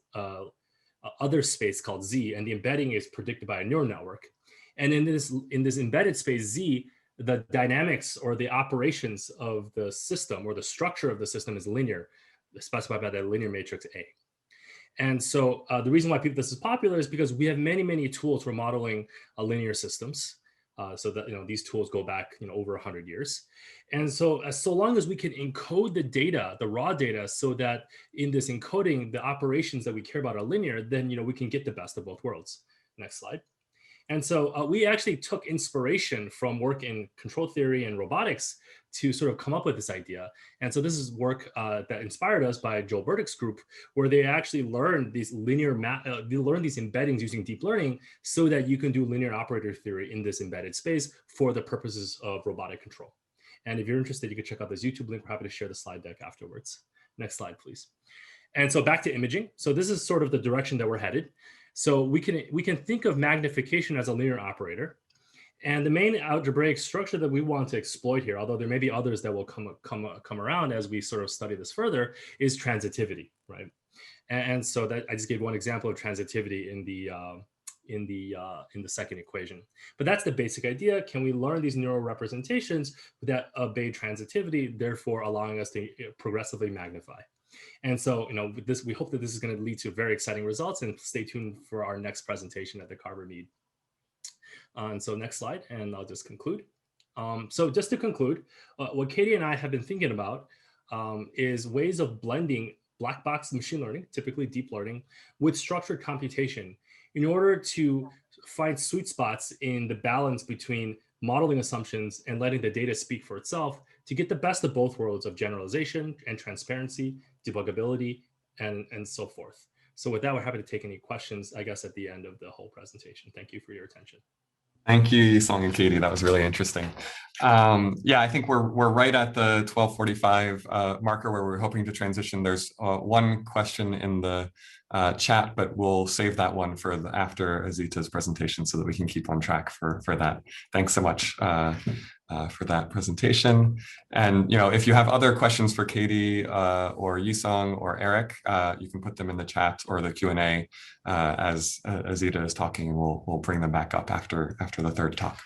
other space called Z, and the embedding is predicted by a neural network. And in this embedded space Z, the dynamics or the operations of the system or the structure of the system is linear, specified by the linear matrix A. And so the reason why this is popular is because we have many, many tools for modeling linear systems. So that these tools go back over 100 years. And so long as we can encode the data, the raw data, so that in this encoding, the operations that we care about are linear, then we can get the best of both worlds. Next slide. And so we actually took inspiration from work in control theory and robotics to sort of come up with this idea. And so this is work that inspired us by Joel Burdick's group, where they actually learned these they learned these embeddings using deep learning so that you can do linear operator theory in this embedded space for the purposes of robotic control. And if you're interested, you can check out this YouTube link. We're happy to share the slide deck afterwards. Next slide, please. And so back to imaging. So this is sort of the direction that we're headed. So we can think of magnification as a linear operator. And the main algebraic structure that we want to exploit here, although there may be others that will come around as we sort of study this further, is transitivity, right? And so that I just gave one example of transitivity in the second equation. But that's the basic idea. Can we learn these neural representations that obey transitivity, therefore allowing us to progressively magnify? And so, with this, we hope that this is going to lead to very exciting results, and stay tuned for our next presentation at the Carver Mead. And so next slide, and I'll just conclude. So just to conclude, what Katie and I have been thinking about is ways of blending black box machine learning, typically deep learning, with structured computation in order to find sweet spots in the balance between modeling assumptions and letting the data speak for itself to get the best of both worlds of generalization and transparency, debuggability, and so forth. So with that, we're happy to take any questions, I guess, at the end of the whole presentation. Thank you for your attention. Thank you, Yisong and Katie. That was really interesting. Yeah, I think we're right at the 12:45 marker where we're hoping to transition. There's one question in the chat, but we'll save that one for after Azita's presentation so that we can keep on track for that. Thanks so much for that presentation. And if you have other questions for Katie or Yisong or Erik, you can put them in the chat or the Q&A as Azita is talking, and we'll bring them back up after the third talk.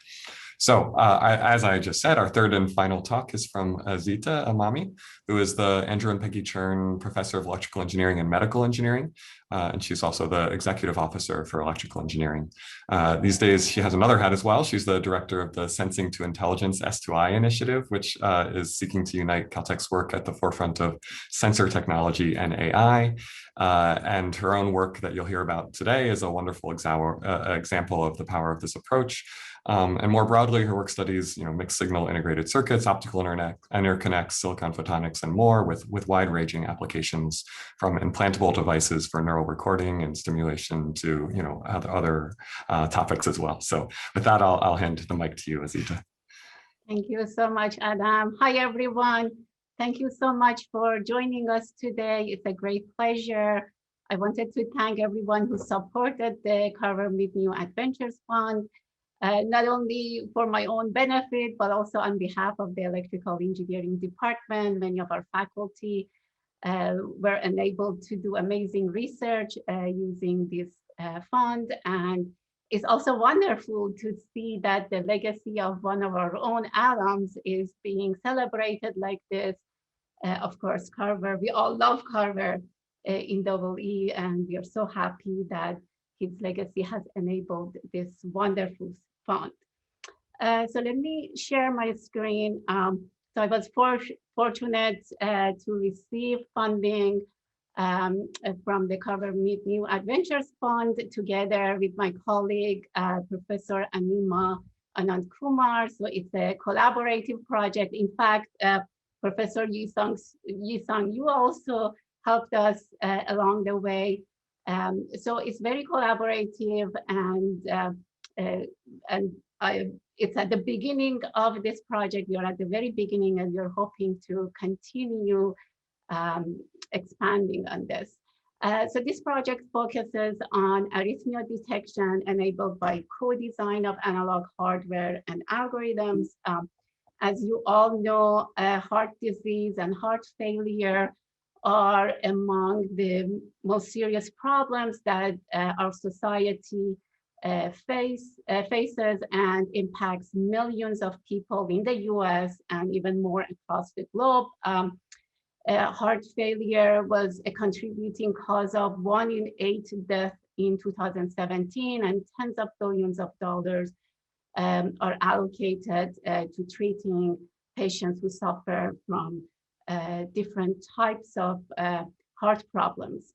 So as I just said, our third and final talk is from Azita Emami, who is the Andrew and Peggy Chern Professor of Electrical Engineering and Medical Engineering. And she's also the Executive Officer for Electrical Engineering. These days, she has another hat as well. She's the Director of the Sensing to Intelligence S2I initiative, which is seeking to unite Caltech's work at the forefront of sensor technology and AI. And her own work that you'll hear about today is a wonderful example of the power of this approach. And more broadly, her work studies, mixed signal integrated circuits, optical interconnects, silicon photonics, and more with wide-ranging applications from implantable devices for neural recording and stimulation to, other topics as well. So with that, I'll hand the mic to you, Azita. Thank you so much, Adam. Hi, everyone. Thank you so much for joining us today. It's a great pleasure. I wanted to thank everyone who supported the Carver Mead New Adventures Fund. Not only for my own benefit, but also on behalf of the Electrical Engineering Department. Many of our faculty were enabled to do amazing research using this fund. And it's also wonderful to see that the legacy of one of our own alums is being celebrated like this. Of course, Carver, we all love Carver in EE, and we are so happy that his legacy has enabled this wonderful fund. So let me share my screen. So I was fortunate to receive funding from the Carver Mead New Adventures Fund together with my colleague, Professor Anima Anand Kumar. So it's a collaborative project. In fact, Professor Yisong, you also helped us along the way. So it's very collaborative, and it's at the beginning of this project. You're at the very beginning, and you're hoping to continue expanding on this. So this project focuses on arrhythmia detection enabled by co-design of analog hardware and algorithms. As you all know, heart disease and heart failure are among the most serious problems that our society faces and impacts millions of people in the US and even more across the globe. Heart failure was a contributing cause of 1 in 8 deaths in 2017, and tens of billions of dollars are allocated to treating patients who suffer from different types of heart problems.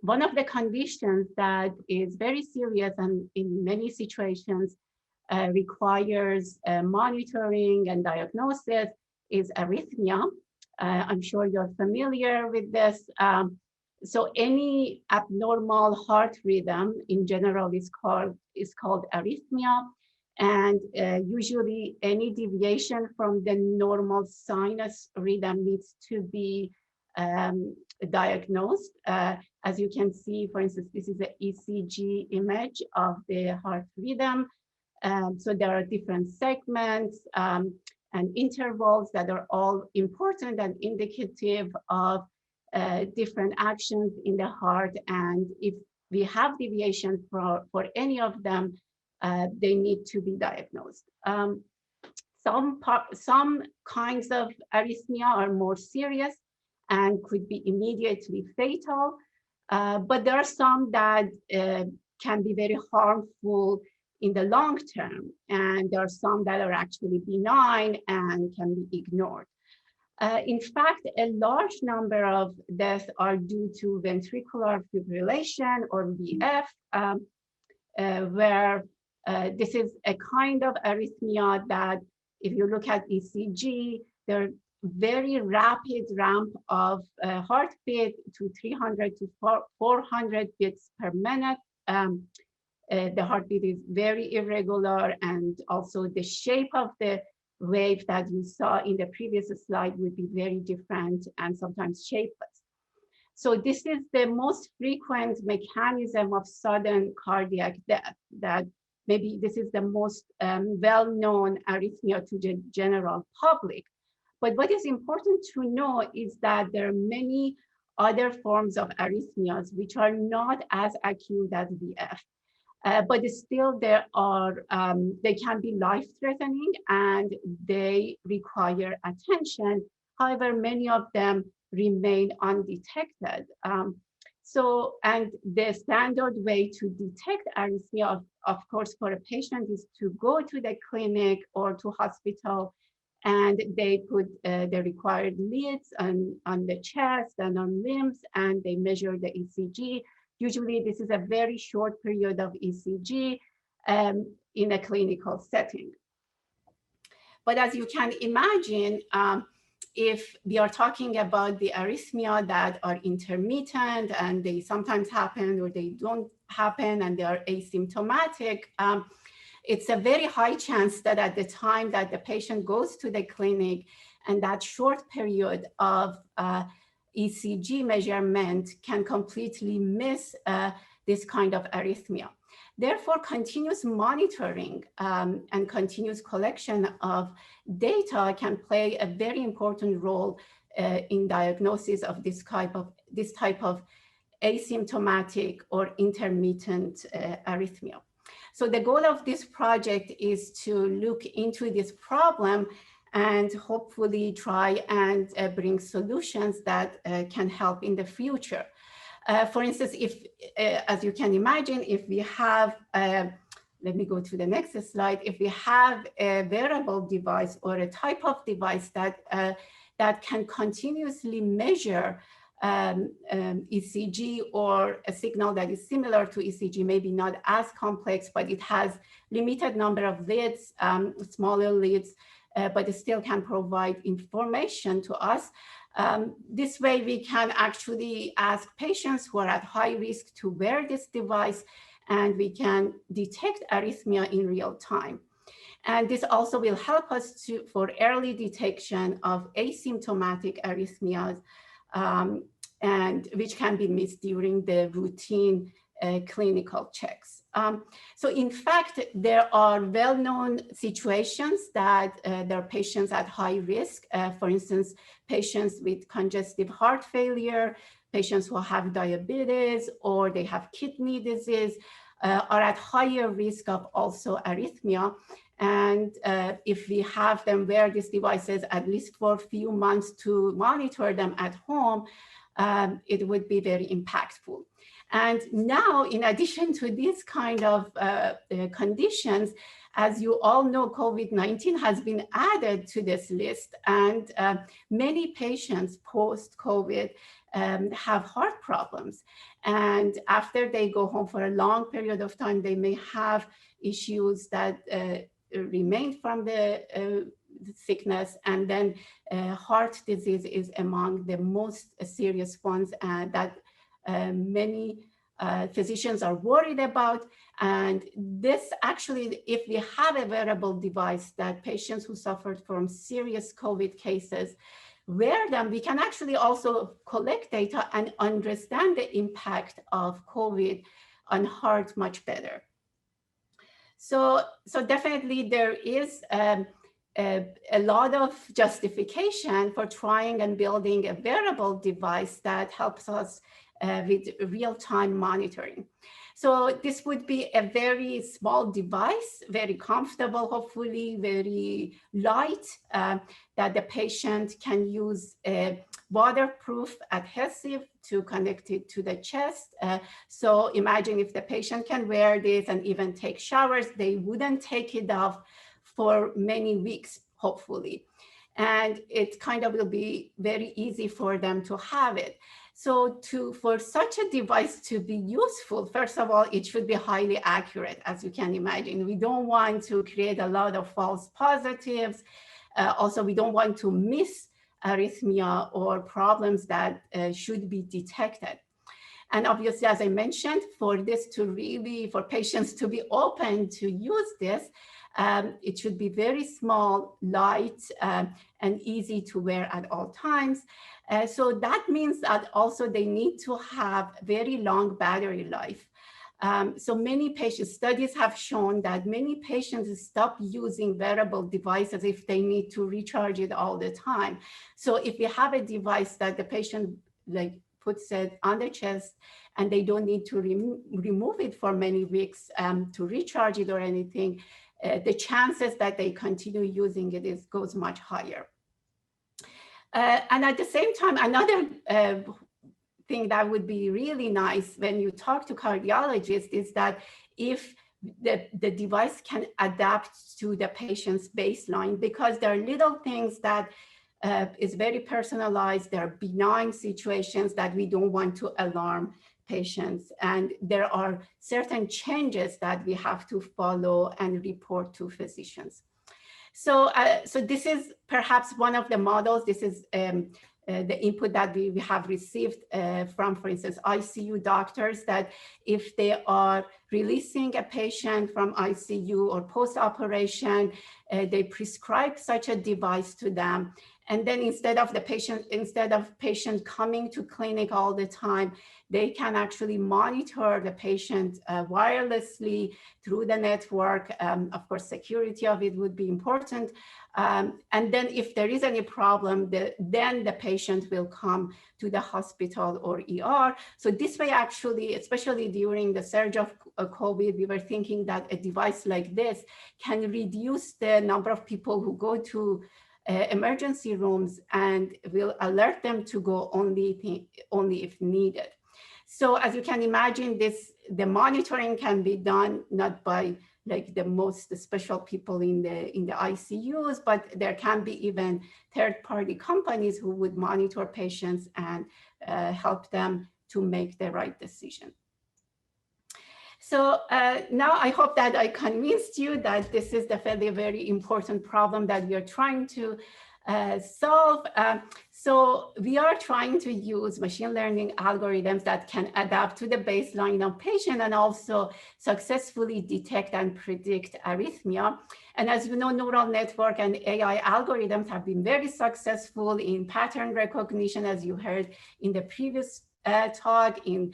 one of the conditions that is very serious and in many situations requires monitoring and diagnosis is arrhythmia. I'm sure you're familiar with this. So any abnormal heart rhythm in general is called arrhythmia. And usually any deviation from the normal sinus rhythm needs to be diagnosed. As you can see, for instance, this is an ECG image of the heart rhythm. So there are different segments and intervals that are all important and indicative of different actions in the heart. And if we have deviation for any of them, they need to be diagnosed. Some kinds of arrhythmia are more serious and could be immediately fatal, but there are some that can be very harmful in the long term, and there are some that are actually benign and can be ignored. In fact, a large number of deaths are due to ventricular fibrillation or VF, where this is a kind of arrhythmia that if you look at ECG, there are very rapid ramp of heartbeat to 300 to 400 beats per minute. The heartbeat is very irregular, and also the shape of the wave that you saw in the previous slide would be very different and sometimes shapeless. So this is the most frequent mechanism of sudden cardiac death. That maybe this is the most well-known arrhythmia to the general public. But what is important to know is that there are many other forms of arrhythmias which are not as acute as VF. But still there are, they can be life-threatening and they require attention. However, many of them remain undetected. And the standard way to detect arrhythmia, of course, for a patient is to go to the clinic or to hospital, and they put the required leads on the chest and on limbs, and they measure the ECG. Usually this is a very short period of ECG in a clinical setting. But as you can imagine, if we are talking about the arrhythmia that are intermittent and they sometimes happen or they don't happen and they are asymptomatic, it's a very high chance that at the time that the patient goes to the clinic and that short period of ECG measurement can completely miss this kind of arrhythmia. Therefore, continuous monitoring and continuous collection of data can play a very important role in diagnosis of this type of asymptomatic or intermittent arrhythmia. So the goal of this project is to look into this problem and hopefully try and bring solutions that can help in the future. For instance, if, as you can imagine, if we have, let me go to the next slide, if we have a wearable device or a type of device that, that can continuously measure ECG or a signal that is similar to ECG, maybe not as complex, but it has limited number of leads, smaller leads, but it still can provide information to us. This way we can actually ask patients who are at high risk to wear this device, and we can detect arrhythmia in real time. And this also will help us for early detection of asymptomatic arrhythmias, and which can be missed during the routine clinical checks. So in fact, there are well-known situations that there are patients at high risk. For instance, patients with congestive heart failure, patients who have diabetes, or they have kidney disease are at higher risk of also arrhythmia. And if we have them wear these devices at least for a few months to monitor them at home, it would be very impactful. And now, in addition to these kind of conditions, as you all know, COVID-19 has been added to this list, and many patients post-COVID have heart problems. And after they go home for a long period of time, they may have issues that remain from the sickness, and then heart disease is among the most serious ones that many physicians are worried about. And this actually, if we have a wearable device that patients who suffered from serious COVID cases wear them, we can actually also collect data and understand the impact of COVID on heart much better. So definitely there is a lot of justification for trying and building a wearable device that helps us with real-time monitoring. So this would be a very small device, very comfortable, hopefully very light, that the patient can use a waterproof adhesive to connect it to the chest. So imagine if the patient can wear this and even take showers, they wouldn't take it off for many weeks, hopefully. And it kind of will be very easy for them to have it. So for such a device to be useful, first of all, it should be highly accurate, as you can imagine. We don't want to create a lot of false positives. Also, we don't want to miss arrhythmia or problems that should be detected. And obviously, as I mentioned, for patients to be open to use this, it should be very small, light, and easy to wear at all times. So that means that also they need to have very long battery life. So many studies have shown that many patients stop using wearable devices if they need to recharge it all the time. So if you have a device that the patient puts it on their chest and they don't need to remove it for many weeks to recharge it or anything, the chances that they continue using it goes much higher. And at the same time, another thing that would be really nice when you talk to cardiologists is that if the device can adapt to the patient's baseline, because there are little things that is very personalized. There are benign situations that we don't want to alarm patients. And there are certain changes that we have to follow and report to physicians. So this is perhaps one of the models. This is the input that we have received from, for instance, ICU doctors, that if they are releasing a patient from ICU or post-operation, they prescribe such a device to them. And then instead of patient coming to clinic all the time, they can actually monitor the patient wirelessly through the network. Of course, security of it would be important. And then if there is any problem, then the patient will come to the hospital or ER. So this way, actually, especially during the surge of COVID, we were thinking that a device like this can reduce the number of people who go to emergency rooms and will alert them to go only if needed. So as you can imagine, the monitoring can be done not by the most special people in the ICUs, but there can be even third-party companies who would monitor patients and help them to make the right decision. So now I hope that I convinced you that this is definitely a very important problem that we are trying to solve. So we are trying to use machine learning algorithms that can adapt to the baseline of patient and also successfully detect and predict arrhythmia. And as you know, neural network and AI algorithms have been very successful in pattern recognition, as you heard in the previous talk, in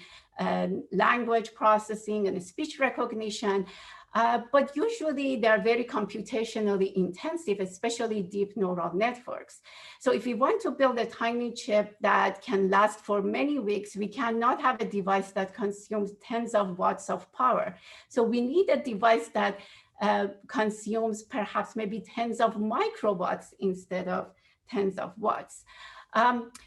language processing and speech recognition. But usually they're very computationally intensive, especially deep neural networks. So if we want to build a tiny chip that can last for many weeks, we cannot have a device that consumes tens of watts of power. So we need a device that consumes perhaps maybe tens of microwatts instead of tens of watts.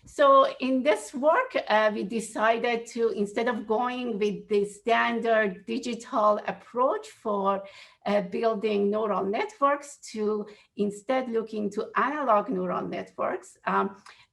So in this work, we decided to, instead of going with the standard digital approach for building neural networks, to instead look into analog neural networks,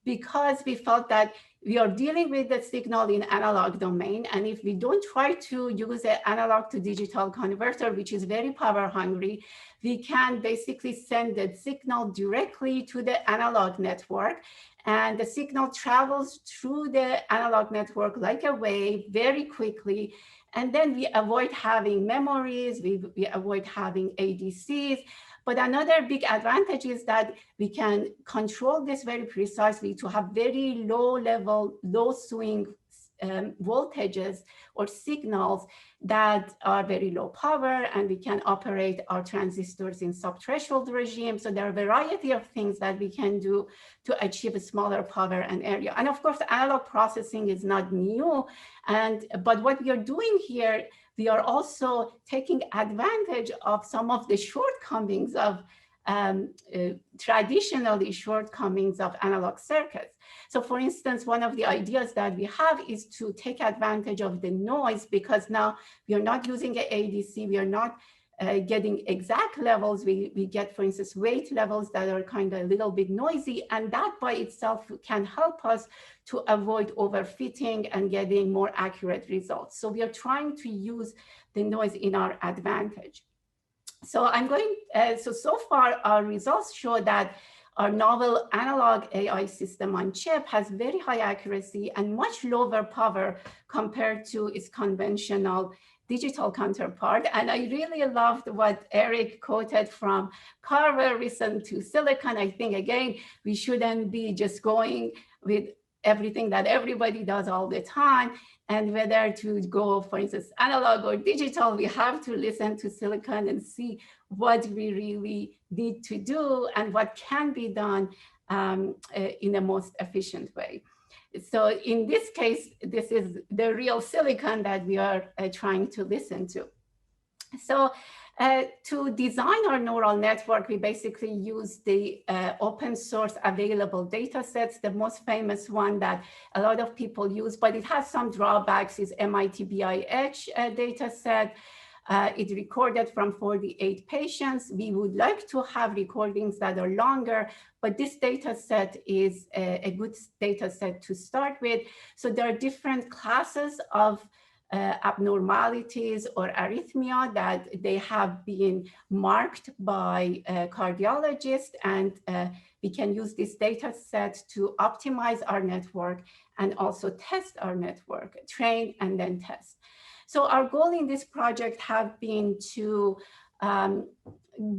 because we felt that we are dealing with the signal in analog domain. And if we don't try to use an analog to digital converter, which is very power hungry, we can basically send the signal directly to the analog network. And the signal travels through the analog network like a wave very quickly. And then we avoid having memories, we avoid having ADCs. But another big advantage is that we can control this very precisely to have very low level, low swing voltages or signals that are very low power, and we can operate our transistors in subthreshold regime. So there are a variety of things that we can do to achieve a smaller power and area. And of course, analog processing is not new. But what we are doing here, we are also taking advantage of some of the shortcomings of traditionally shortcomings of analog circuits. So for instance, one of the ideas that we have is to take advantage of the noise, because now we are not using an ADC, we are not getting exact levels. We get, for instance, weight levels that are kind of a little bit noisy, and that by itself can help us to avoid overfitting and getting more accurate results. So we are trying to use the noise in our advantage. So so far our results show that our novel analog AI system on chip has very high accuracy and much lower power compared to its conventional digital counterpart. And I really loved what Erik quoted from Carver, listen to silicon. I think, again, we shouldn't be just going with everything that everybody does all the time. And whether to go, for instance, analog or digital, we have to listen to silicon and see what we really need to do and what can be done in the most efficient way. So in this case, this is the real silicon that we are trying to listen to. So to design our neural network, we basically use the open source available data sets. The most famous one that a lot of people use, but it has some drawbacks, is MIT BIH data set. It recorded from 48 patients. We would like to have recordings that are longer, but this data set is a good data set to start with. So there are different classes of abnormalities or arrhythmia that they have been marked by cardiologists, and we can use this data set to optimize our network and also test our network, train and then test. So our goal in this project have been to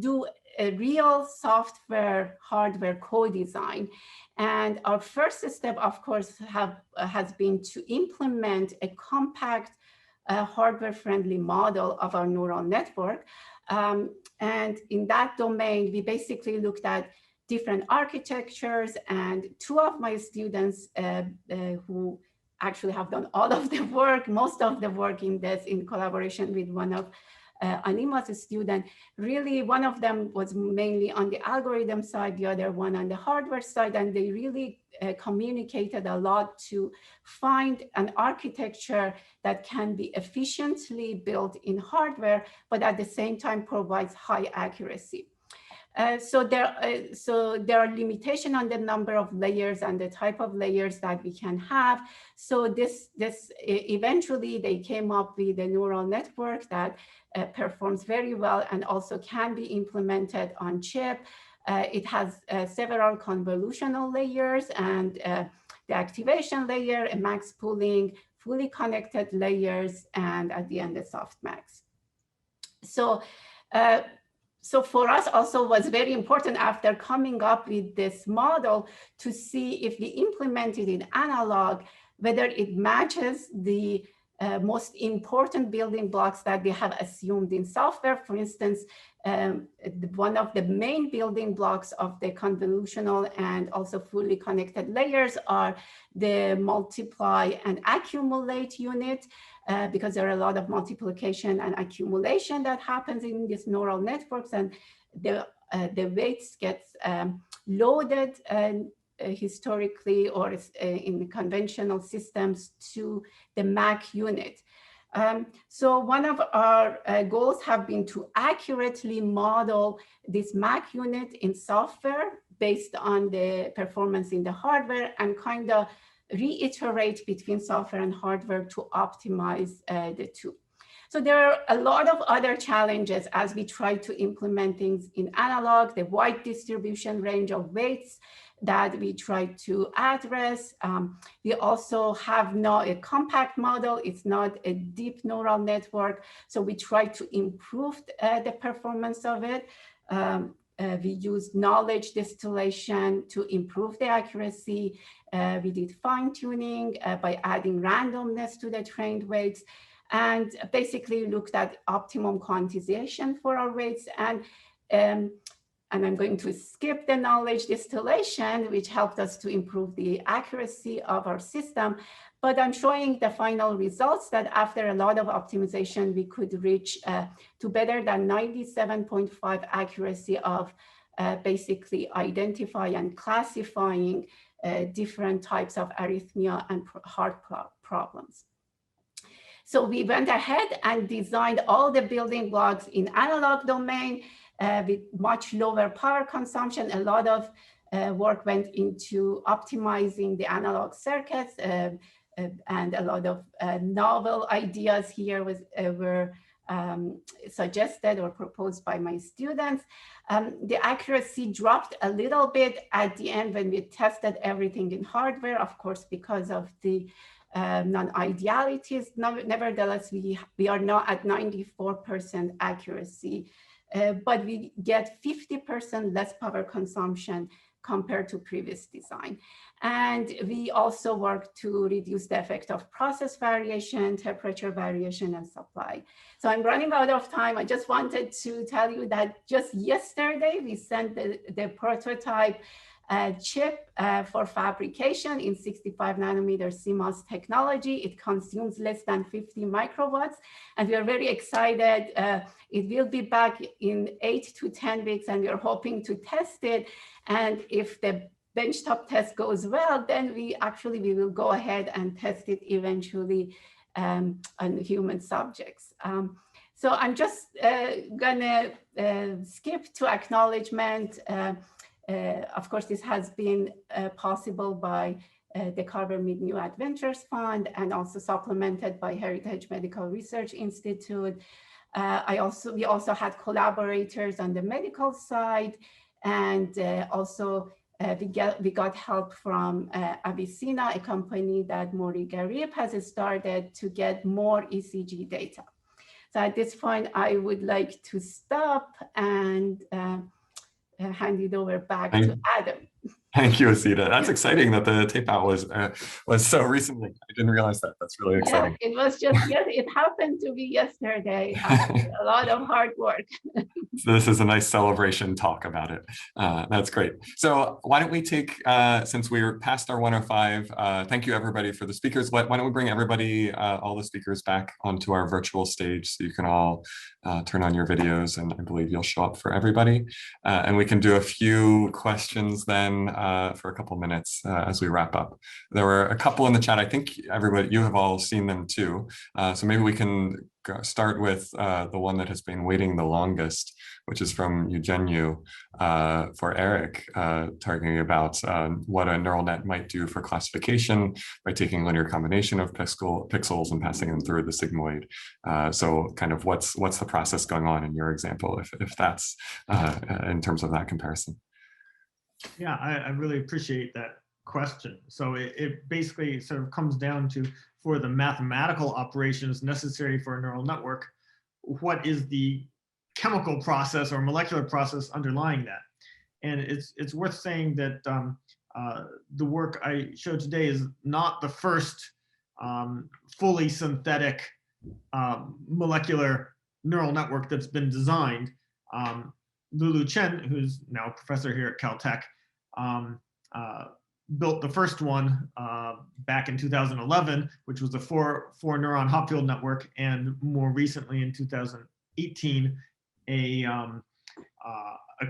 do a real software hardware co-design. And our first step, of course, has been to implement a compact hardware-friendly model of our neural network. And in that domain, we basically looked at different architectures, and two of my students who actually have done all of the work, most of the work in this, in collaboration with one of Anima's student, really one of them was mainly on the algorithm side, the other one on the hardware side, and they really communicated a lot to find an architecture that can be efficiently built in hardware, but at the same time provides high accuracy. So there are limitations on the number of layers and the type of layers that we can have. So this eventually they came up with a neural network that performs very well and also can be implemented on chip. It has several convolutional layers and the activation layer, a max pooling, fully connected layers, and at the end, the softmax. So for us also was very important after coming up with this model to see if we implement it in analog, whether it matches the most important building blocks that we have assumed in software. For instance, one of the main building blocks of the convolutional and also fully connected layers are the multiply and accumulate unit, because there are a lot of multiplication and accumulation that happens in these neural networks, and the weights gets loaded historically or in the conventional systems to the Mach unit. So one of our goals have been to accurately model this Mach unit in software based on the performance in the hardware and kind of reiterate between software and hardware to optimize the two. So there are a lot of other challenges as we try to implement things in analog, the wide distribution range of weights that we try to address. We also have now a compact model. It's not a deep neural network. So we try to improve the performance of it. We use knowledge distillation to improve the accuracy. We did fine tuning by adding randomness to the trained weights, and basically looked at optimum quantization for our weights. And I'm going to skip the knowledge distillation, which helped us to improve the accuracy of our system. But I'm showing the final results that after a lot of optimization, we could reach to better than 97.5 accuracy of basically identify and classifying different types of arrhythmia and heart problems. So we went ahead and designed all the building blocks in analog domain with much lower power consumption. A lot of work went into optimizing the analog circuits, and a lot of novel ideas here were suggested or proposed by my students. The accuracy dropped a little bit at the end when we tested everything in hardware, of course, because of the non-idealities. Nevertheless, we are now at 94% accuracy, but we get 50% less power consumption compared to previous design. And we also work to reduce the effect of process variation, temperature variation, and supply. So I'm running out of time. I just wanted to tell you that just yesterday, we sent the prototype chip for fabrication in 65 nanometer CMOS technology. It consumes less than 50 microwatts, and we are very excited. It will be back in 8 to 10 weeks, and we are hoping to test it. And if the benchtop test goes well, then we will go ahead and test it eventually on human subjects. So I'm just gonna skip to acknowledgement. Of course, this has been possible by the Carver Mead New Adventures Fund and also supplemented by Heritage Medical Research Institute. We also had collaborators on the medical side, and also we got help from Avicena, a company that Maury Garib has started to get more ECG data. So at this point, I would like to stop and hand it over back to Adam. Thank you, Azita. That's exciting that the tape out was so recently. I didn't realize that. That's really exciting. Yeah, it was just, it happened to be yesterday. A lot of hard work. So this is a nice celebration talk about it. That's great. So why don't we take, since we're past our 105, thank you everybody for the speakers. Why don't we bring everybody, all the speakers back onto our virtual stage so you can all turn on your videos, and I believe you'll show up for everybody. And we can do a few questions then for a couple minutes as we wrap up. There were a couple in the chat. I think everybody, you have all seen them too. So maybe we can start with the one that has been waiting the longest, which is from Eugeniu for Erik, talking about what a neural net might do for classification by taking linear combination of pixels and passing them through the sigmoid. So kind of what's the process going on in your example, if that's in terms of that comparison? Yeah, I really appreciate that question. So it basically sort of comes down to, for the mathematical operations necessary for a neural network, what is the chemical process or molecular process underlying that? And it's worth saying that the work I showed today is not the first fully synthetic molecular neural network that's been designed. Lulu Chen, who's now a professor here at Caltech, built the first one back in 2011, which was a four neuron Hopfield network, and more recently in 2018, a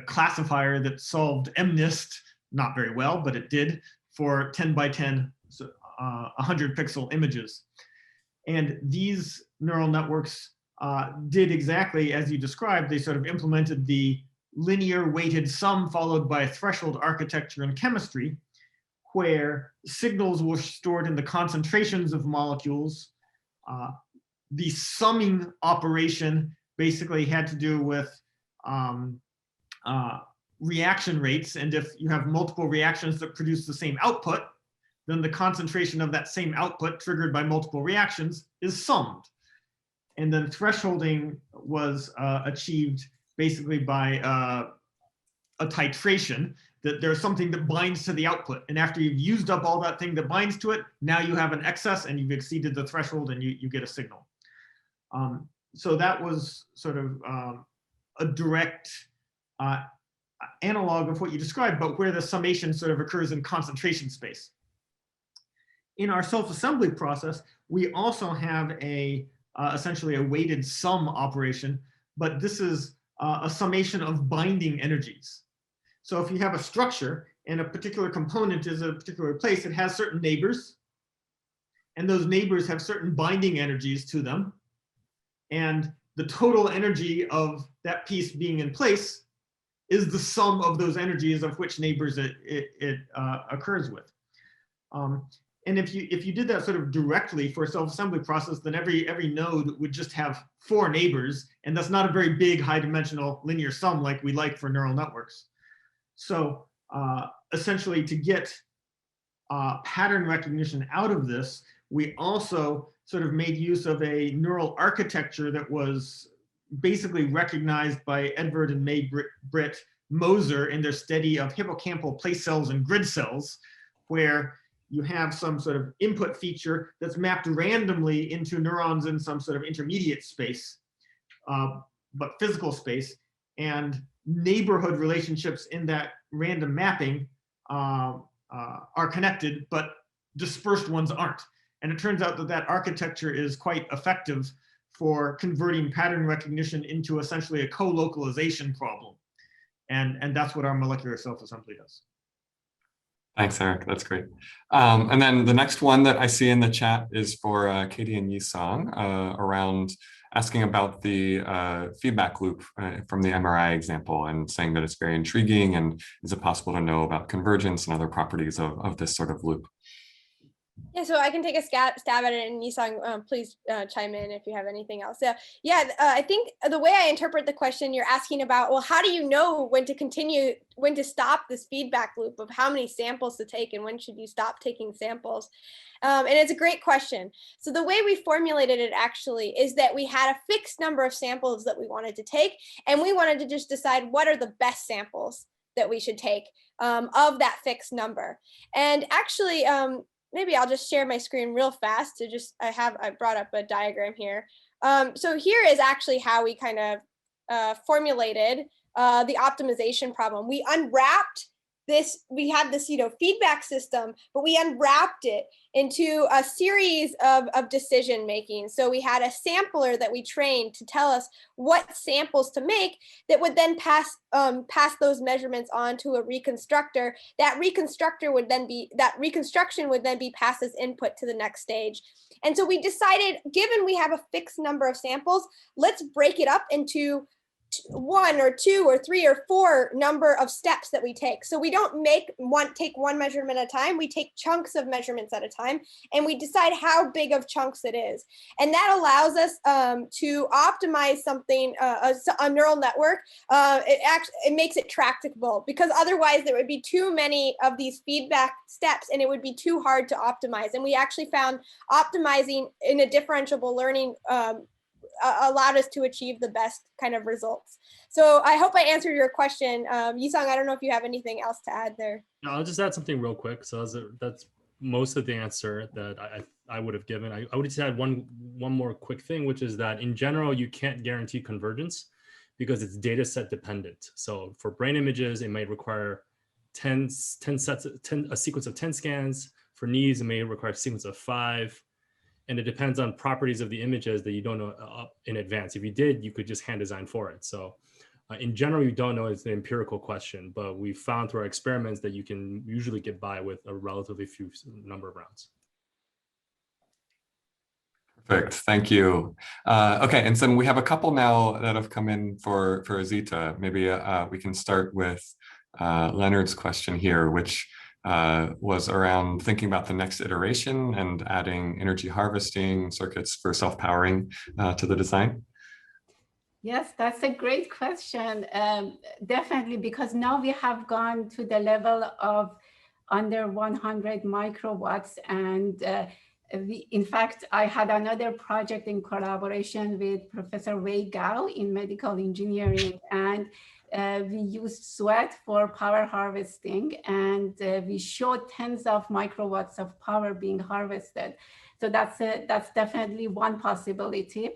classifier that solved MNIST not very well, but it did for 10 by 10, 100 pixel images. And these neural networks did exactly as you described. They sort of implemented the linear weighted sum followed by threshold architecture in chemistry, where signals were stored in the concentrations of molecules. The summing operation basically had to do with reaction rates. And if you have multiple reactions that produce the same output, then the concentration of that same output triggered by multiple reactions is summed. And then thresholding was achieved basically by a titration, that there's something that binds to the output. And after you've used up all that thing that binds to it, now you have an excess and you've exceeded the threshold and you get a signal. So that was sort of a direct analog of what you described, but where the summation sort of occurs in concentration space. In our self-assembly process, we also have essentially a weighted sum operation, but this is a summation of binding energies. So if you have a structure and a particular component is at a particular place, it has certain neighbors, and those neighbors have certain binding energies to them. And the total energy of that piece being in place is the sum of those energies of which neighbors it occurs with. And if you did that sort of directly for a self-assembly process, then every node would just have 4 neighbors, and that's not a very big high-dimensional linear sum like we like for neural networks. So essentially, to get pattern recognition out of this, we also sort of made use of a neural architecture that was basically recognized by Edward and May Britt Moser in their study of hippocampal place cells and grid cells, where you have some sort of input feature that's mapped randomly into neurons in some sort of intermediate space, but physical space, and neighborhood relationships in that random mapping are connected, but dispersed ones aren't. And it turns out that that architecture is quite effective for converting pattern recognition into essentially a co-localization problem. And that's what our molecular self-assembly does. Thanks, Erik. That's great. And then the next one that I see in the chat is for Katie and Yisong around asking about the feedback loop from the MRI example and saying that it's very intriguing, and is it possible to know about convergence and other properties of this sort of loop? Yeah, so I can take a stab at it, and Yisong, please chime in if you have anything else. I think the way I interpret the question, you're asking about, well, how do you know when to continue, when to stop this feedback loop of how many samples to take and when should you stop taking samples? And it's a great question. So the way we formulated it actually is that we had a fixed number of samples that we wanted to take, and we wanted to just decide what are the best samples that we should take of that fixed number. And actually, maybe I'll just share my screen real fast to I brought up a diagram here. So here is actually how we kind of formulated the optimization problem. We unwrapped this, we had this, feedback system, but we unwrapped it into a series of decision making. So we had a sampler that we trained to tell us what samples to make that would then pass those measurements on to a reconstructor. That reconstruction would then be passed as input to the next stage. And so we decided, given we have a fixed number of samples, let's break it up into 1 or 2 or 3 or 4 number of steps that we take. So we don't take one measurement at a time. We take chunks of measurements at a time, and we decide how big of chunks it is. And that allows us to optimize something, a neural network. It makes it tractable, because otherwise there would be too many of these feedback steps and it would be too hard to optimize. And we actually found optimizing in a differentiable learning allowed us to achieve the best kind of results. So I hope I answered your question. Yisong, I don't know if you have anything else to add there. No, I'll just add something real quick. So that's most of the answer that I would have given. I would just add one more quick thing, which is that in general, you can't guarantee convergence because it's data set dependent. So for brain images, it might require a sequence of 10 scans. For knees, it may require a sequence of 5. And it depends on properties of the images that you don't know in advance. If you did, you could just hand design for it. So In general, you don't know, it's an empirical question, but we found through our experiments that you can usually get by with a relatively few number of rounds. Perfect, thank you. Okay, and so we have a couple now that have come in for Azita. Maybe we can start with Leonard's question here, which was around thinking about the next iteration and adding energy harvesting circuits for self-powering to the design. Yes, that's a great question. Definitely, because now we have gone to the level of under 100 microwatts. And in fact, I had another project in collaboration with Professor Wei Gao in medical engineering. And we used sweat for power harvesting. And we showed tens of microwatts of power being harvested. So that's definitely one possibility.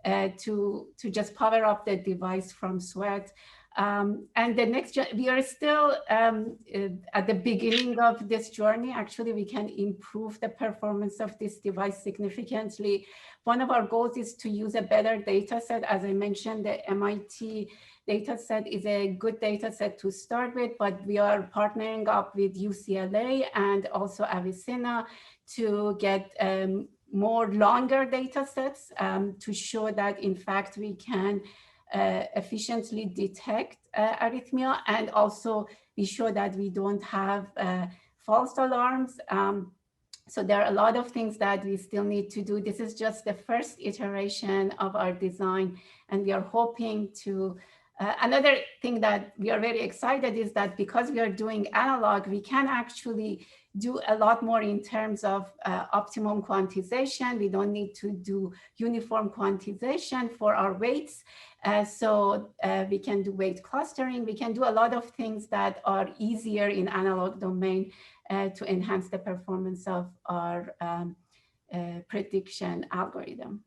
To just power up the device from sweat. And the next, we are still at the beginning of this journey. Actually, we can improve the performance of this device significantly. One of our goals is to use a better data set. As I mentioned, the MIT data set is a good data set to start with, but we are partnering up with UCLA and also Avicenna to get more longer data sets to show that, in fact, we can efficiently detect arrhythmia, and also we show that we don't have false alarms. So there are a lot of things that we still need to do. This is just the first iteration of our design, and we are hoping to another thing that we are very excited is that because we are doing analog, we can actually do a lot more in terms of optimum quantization. We don't need to do uniform quantization for our weights. So we can do weight clustering. We can do a lot of things that are easier in analog domain to enhance the performance of our prediction algorithm.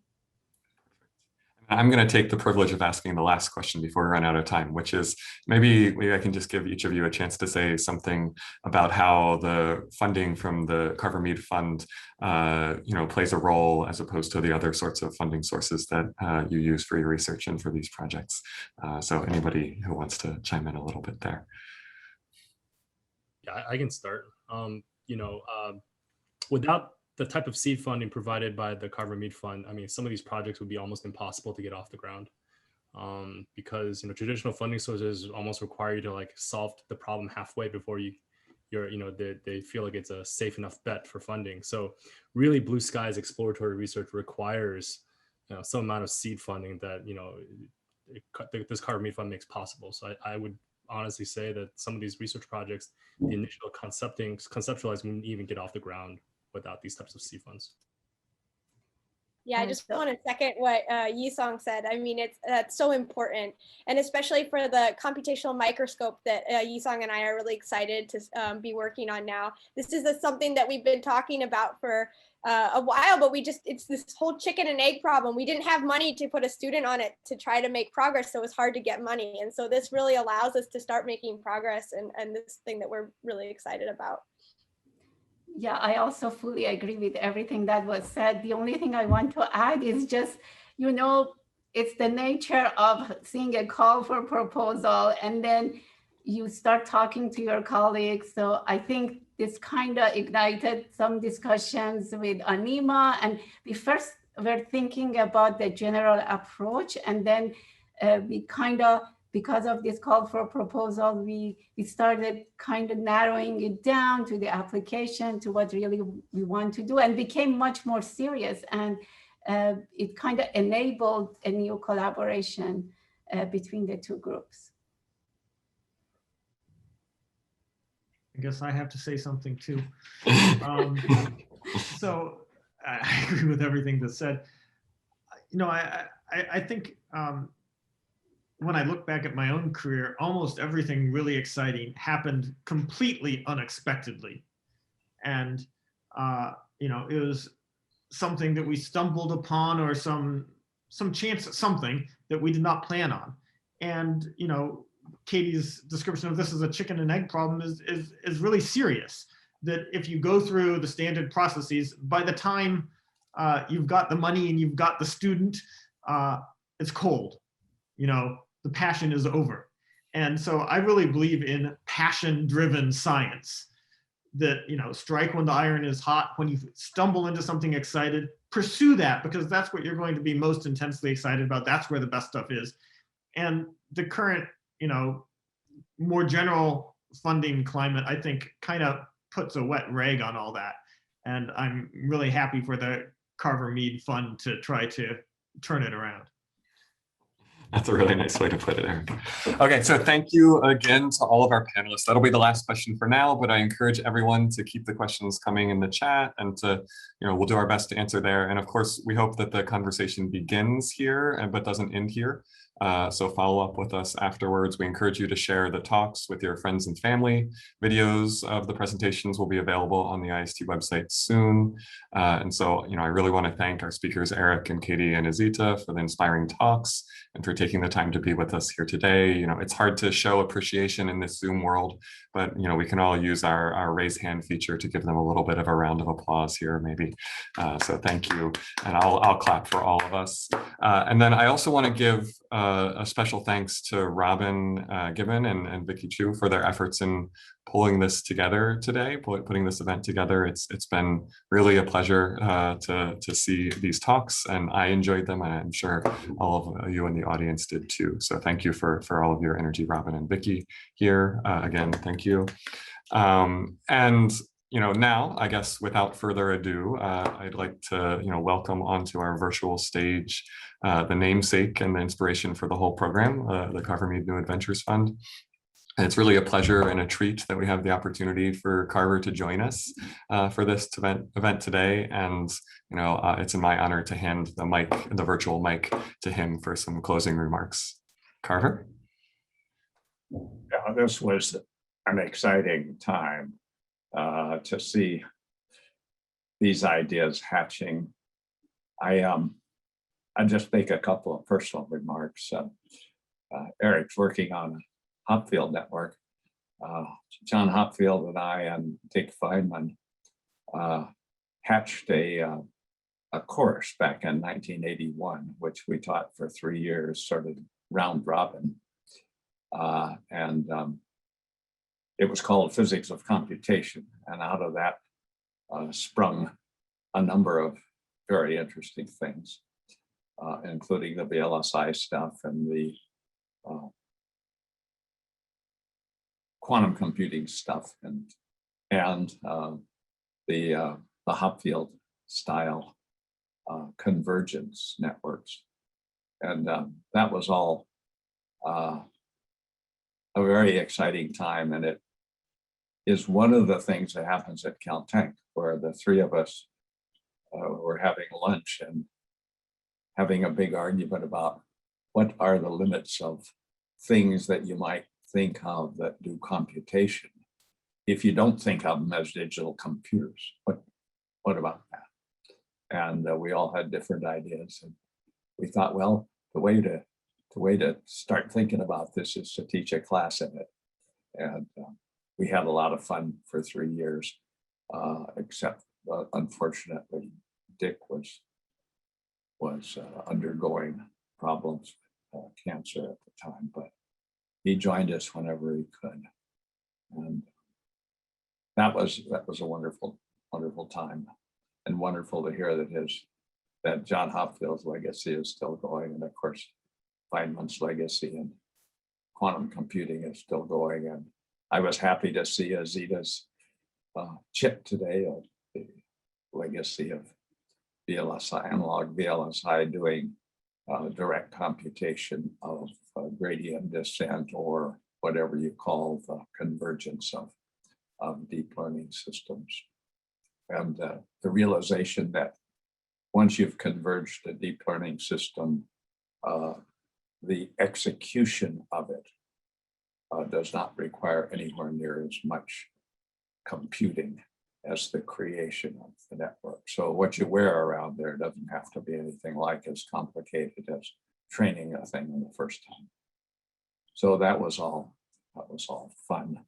I'm going to take the privilege of asking the last question before we run out of time, which is maybe I can just give each of you a chance to say something about how the funding from the Carver Mead Fund, plays a role as opposed to the other sorts of funding sources that you use for your research and for these projects. So anybody who wants to chime in a little bit there. Yeah, I can start. Without the type of seed funding provided by the Carver Mead Fund, I mean, some of these projects would be almost impossible to get off the ground because, traditional funding sources almost require you to solve the problem halfway before they feel like it's a safe enough bet for funding. So really blue skies exploratory research requires, some amount of seed funding that, this Carver Mead Fund makes possible. So I would honestly say that some of these research projects, the initial conceptualizing wouldn't even get off the ground without these types of seed funds. Yeah, I just want to second what Yisong said. I mean, that's so important, and especially for the computational microscope that Yisong and I are really excited to be working on now. This is something that we've been talking about for a while, but it's this whole chicken and egg problem. We didn't have money to put a student on it to try to make progress, so it was hard to get money. And so this really allows us to start making progress, and this thing that we're really excited about. Yeah, I also fully agree with everything that was said. The only thing I want to add is just, it's the nature of seeing a call for proposal and then you start talking to your colleagues. So I think this kind of ignited some discussions with Anima, and we first were thinking about the general approach, and then we kind of, because of this call for proposal, we started kind of narrowing it down to the application, to what really we want to do, and became much more serious. And it kind of enabled a new collaboration between the two groups. I guess I have to say something too. So I agree with everything that's said. I think when I look back at my own career, almost everything really exciting happened completely unexpectedly. And, it was something that we stumbled upon, or some chance at something that we did not plan on. And, Katie's description of this as a chicken and egg problem is really serious. That if you go through the standard processes, by the time you've got the money and you've got the student, it's cold. The the passion is over. And so I really believe in passion-driven science. That, you know, strike when the iron is hot. When you stumble into something excited, pursue that, because that's what you're going to be most intensely excited about. That's where the best stuff is. And the current, you know, more general funding climate, I think, kind of puts a wet rag on all that. And I'm really happy for the Carver Mead Fund to try to turn it around. That's a really nice way to put it, Erik. Okay, so thank you again to all of our panelists. That'll be the last question for now, but I encourage everyone to keep the questions coming in the chat, and to, you know, we'll do our best to answer there. And of course, we hope that the conversation begins here, but doesn't end here. So follow up with us afterwards. We encourage you to share the talks with your friends and family. Videos of the presentations will be available on the IST website soon. And so, you know, I really want to thank our speakers, Erik and Katie and Azita, for the inspiring talks and for taking the time to be with us here today. You know, it's hard to show appreciation in this Zoom world, but, you know, we can all use our raise hand feature to give them a little bit of a round of applause here, maybe. So thank you. And I'll clap for all of us. And then I also want to give a special thanks to Robin Gibbon and Vicky Chu for their efforts in pulling this together today, putting this event together. It's been really a pleasure to see these talks, and I enjoyed them, and I'm sure all of you in the audience did too. So thank you for all of your energy, Robin and Vicky here. Again, thank you. And you know, now, I guess, without further ado, I'd like to, you know, welcome onto our virtual stage the namesake and the inspiration for the whole program, the Carver Mead New Adventures Fund. And it's really a pleasure and a treat that we have the opportunity for Carver to join us for this event today. And, you know, it's in my honor to hand the virtual mic to him for some closing remarks. Carver? Yeah, this was an exciting time to see these ideas hatching. I just make a couple of personal remarks. Erik's working on a Hopfield network. John Hopfield and I and Dick Feynman hatched a course back in 1981, which we taught for 3 years, sort of round robin. It was called Physics of Computation. And out of that sprung a number of very interesting things, including the VLSI stuff and the quantum computing stuff, and the Hopfield style convergence networks. And that was all a very exciting time. And it is one of the things that happens at Caltech, where the three of us were having lunch and having a big argument about what are the limits of things that you might think of that do computation if you don't think of them as digital computers. What about that? And we all had different ideas, and we thought, well, the way to start thinking about this is to teach a class in it. And we had a lot of fun for 3 years, except unfortunately, Dick was undergoing problems with cancer at the time, but he joined us whenever he could. And that was a wonderful time, and wonderful to hear that John Hopfield's legacy is still going, and of course Feynman's legacy in quantum computing is still going. And I was happy to see Azita's chip today, the legacy of VLSI, analog VLSI, doing direct computation of gradient descent, or whatever you call the convergence of deep learning systems. And the realization that once you've converged a deep learning system, the execution of it does not require anywhere near as much computing as the creation of the network. So what you wear around there doesn't have to be anything like as complicated as training a thing in the first time. So that was all fun.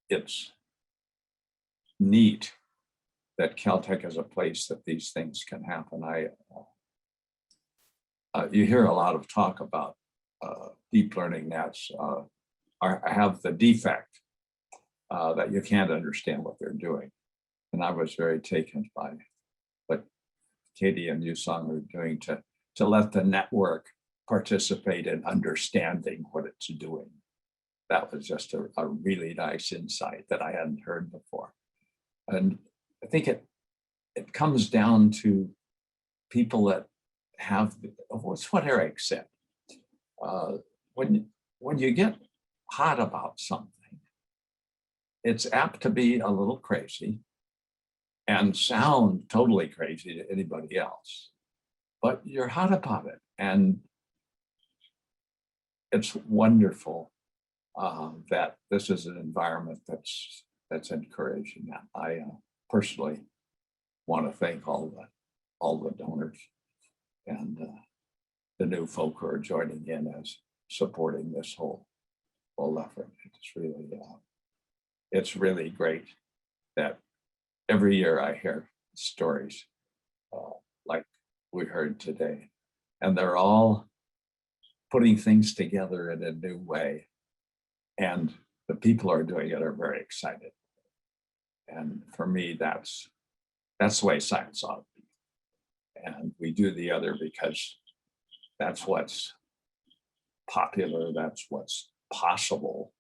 It's neat that Caltech is a place that these things can happen. You hear a lot of talk about deep learning nets have the defect that you can't understand what they're doing. And I was very taken by what Katie and Yisong are doing to let the network participate in understanding what it's doing. That was just a really nice insight that I hadn't heard before. And I think it comes down to people that have, what's what Erik said. When you get hot about something, it's apt to be a little crazy and sound totally crazy to anybody else, but you're hot about it. And it's wonderful that this is an environment that's encouraging that. I personally want to thank all the donors and the new folk who are joining in as supporting this whole effort. It's really great that every year I hear stories like we heard today, and they're all putting things together in a new way. And the people who are doing it are very excited. And for me, that's the way science ought to be. And we do the other because that's what's popular, that's what's possible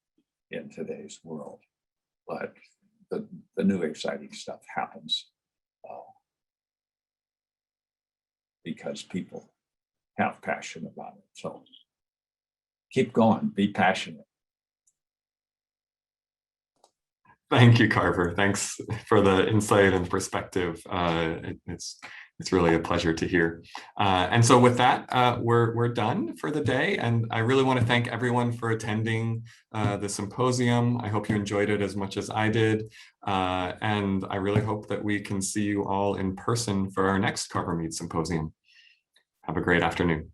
in today's world. But the new exciting stuff happens because people have passion about it. So keep going, be passionate. Thank you, Carver. Thanks for the insight and perspective. It's really a pleasure to hear. And so with that, we're done for the day. And I really want to thank everyone for attending the symposium. I hope you enjoyed it as much as I did. And I really hope that we can see you all in person for our next Carver Mead Symposium. Have a great afternoon.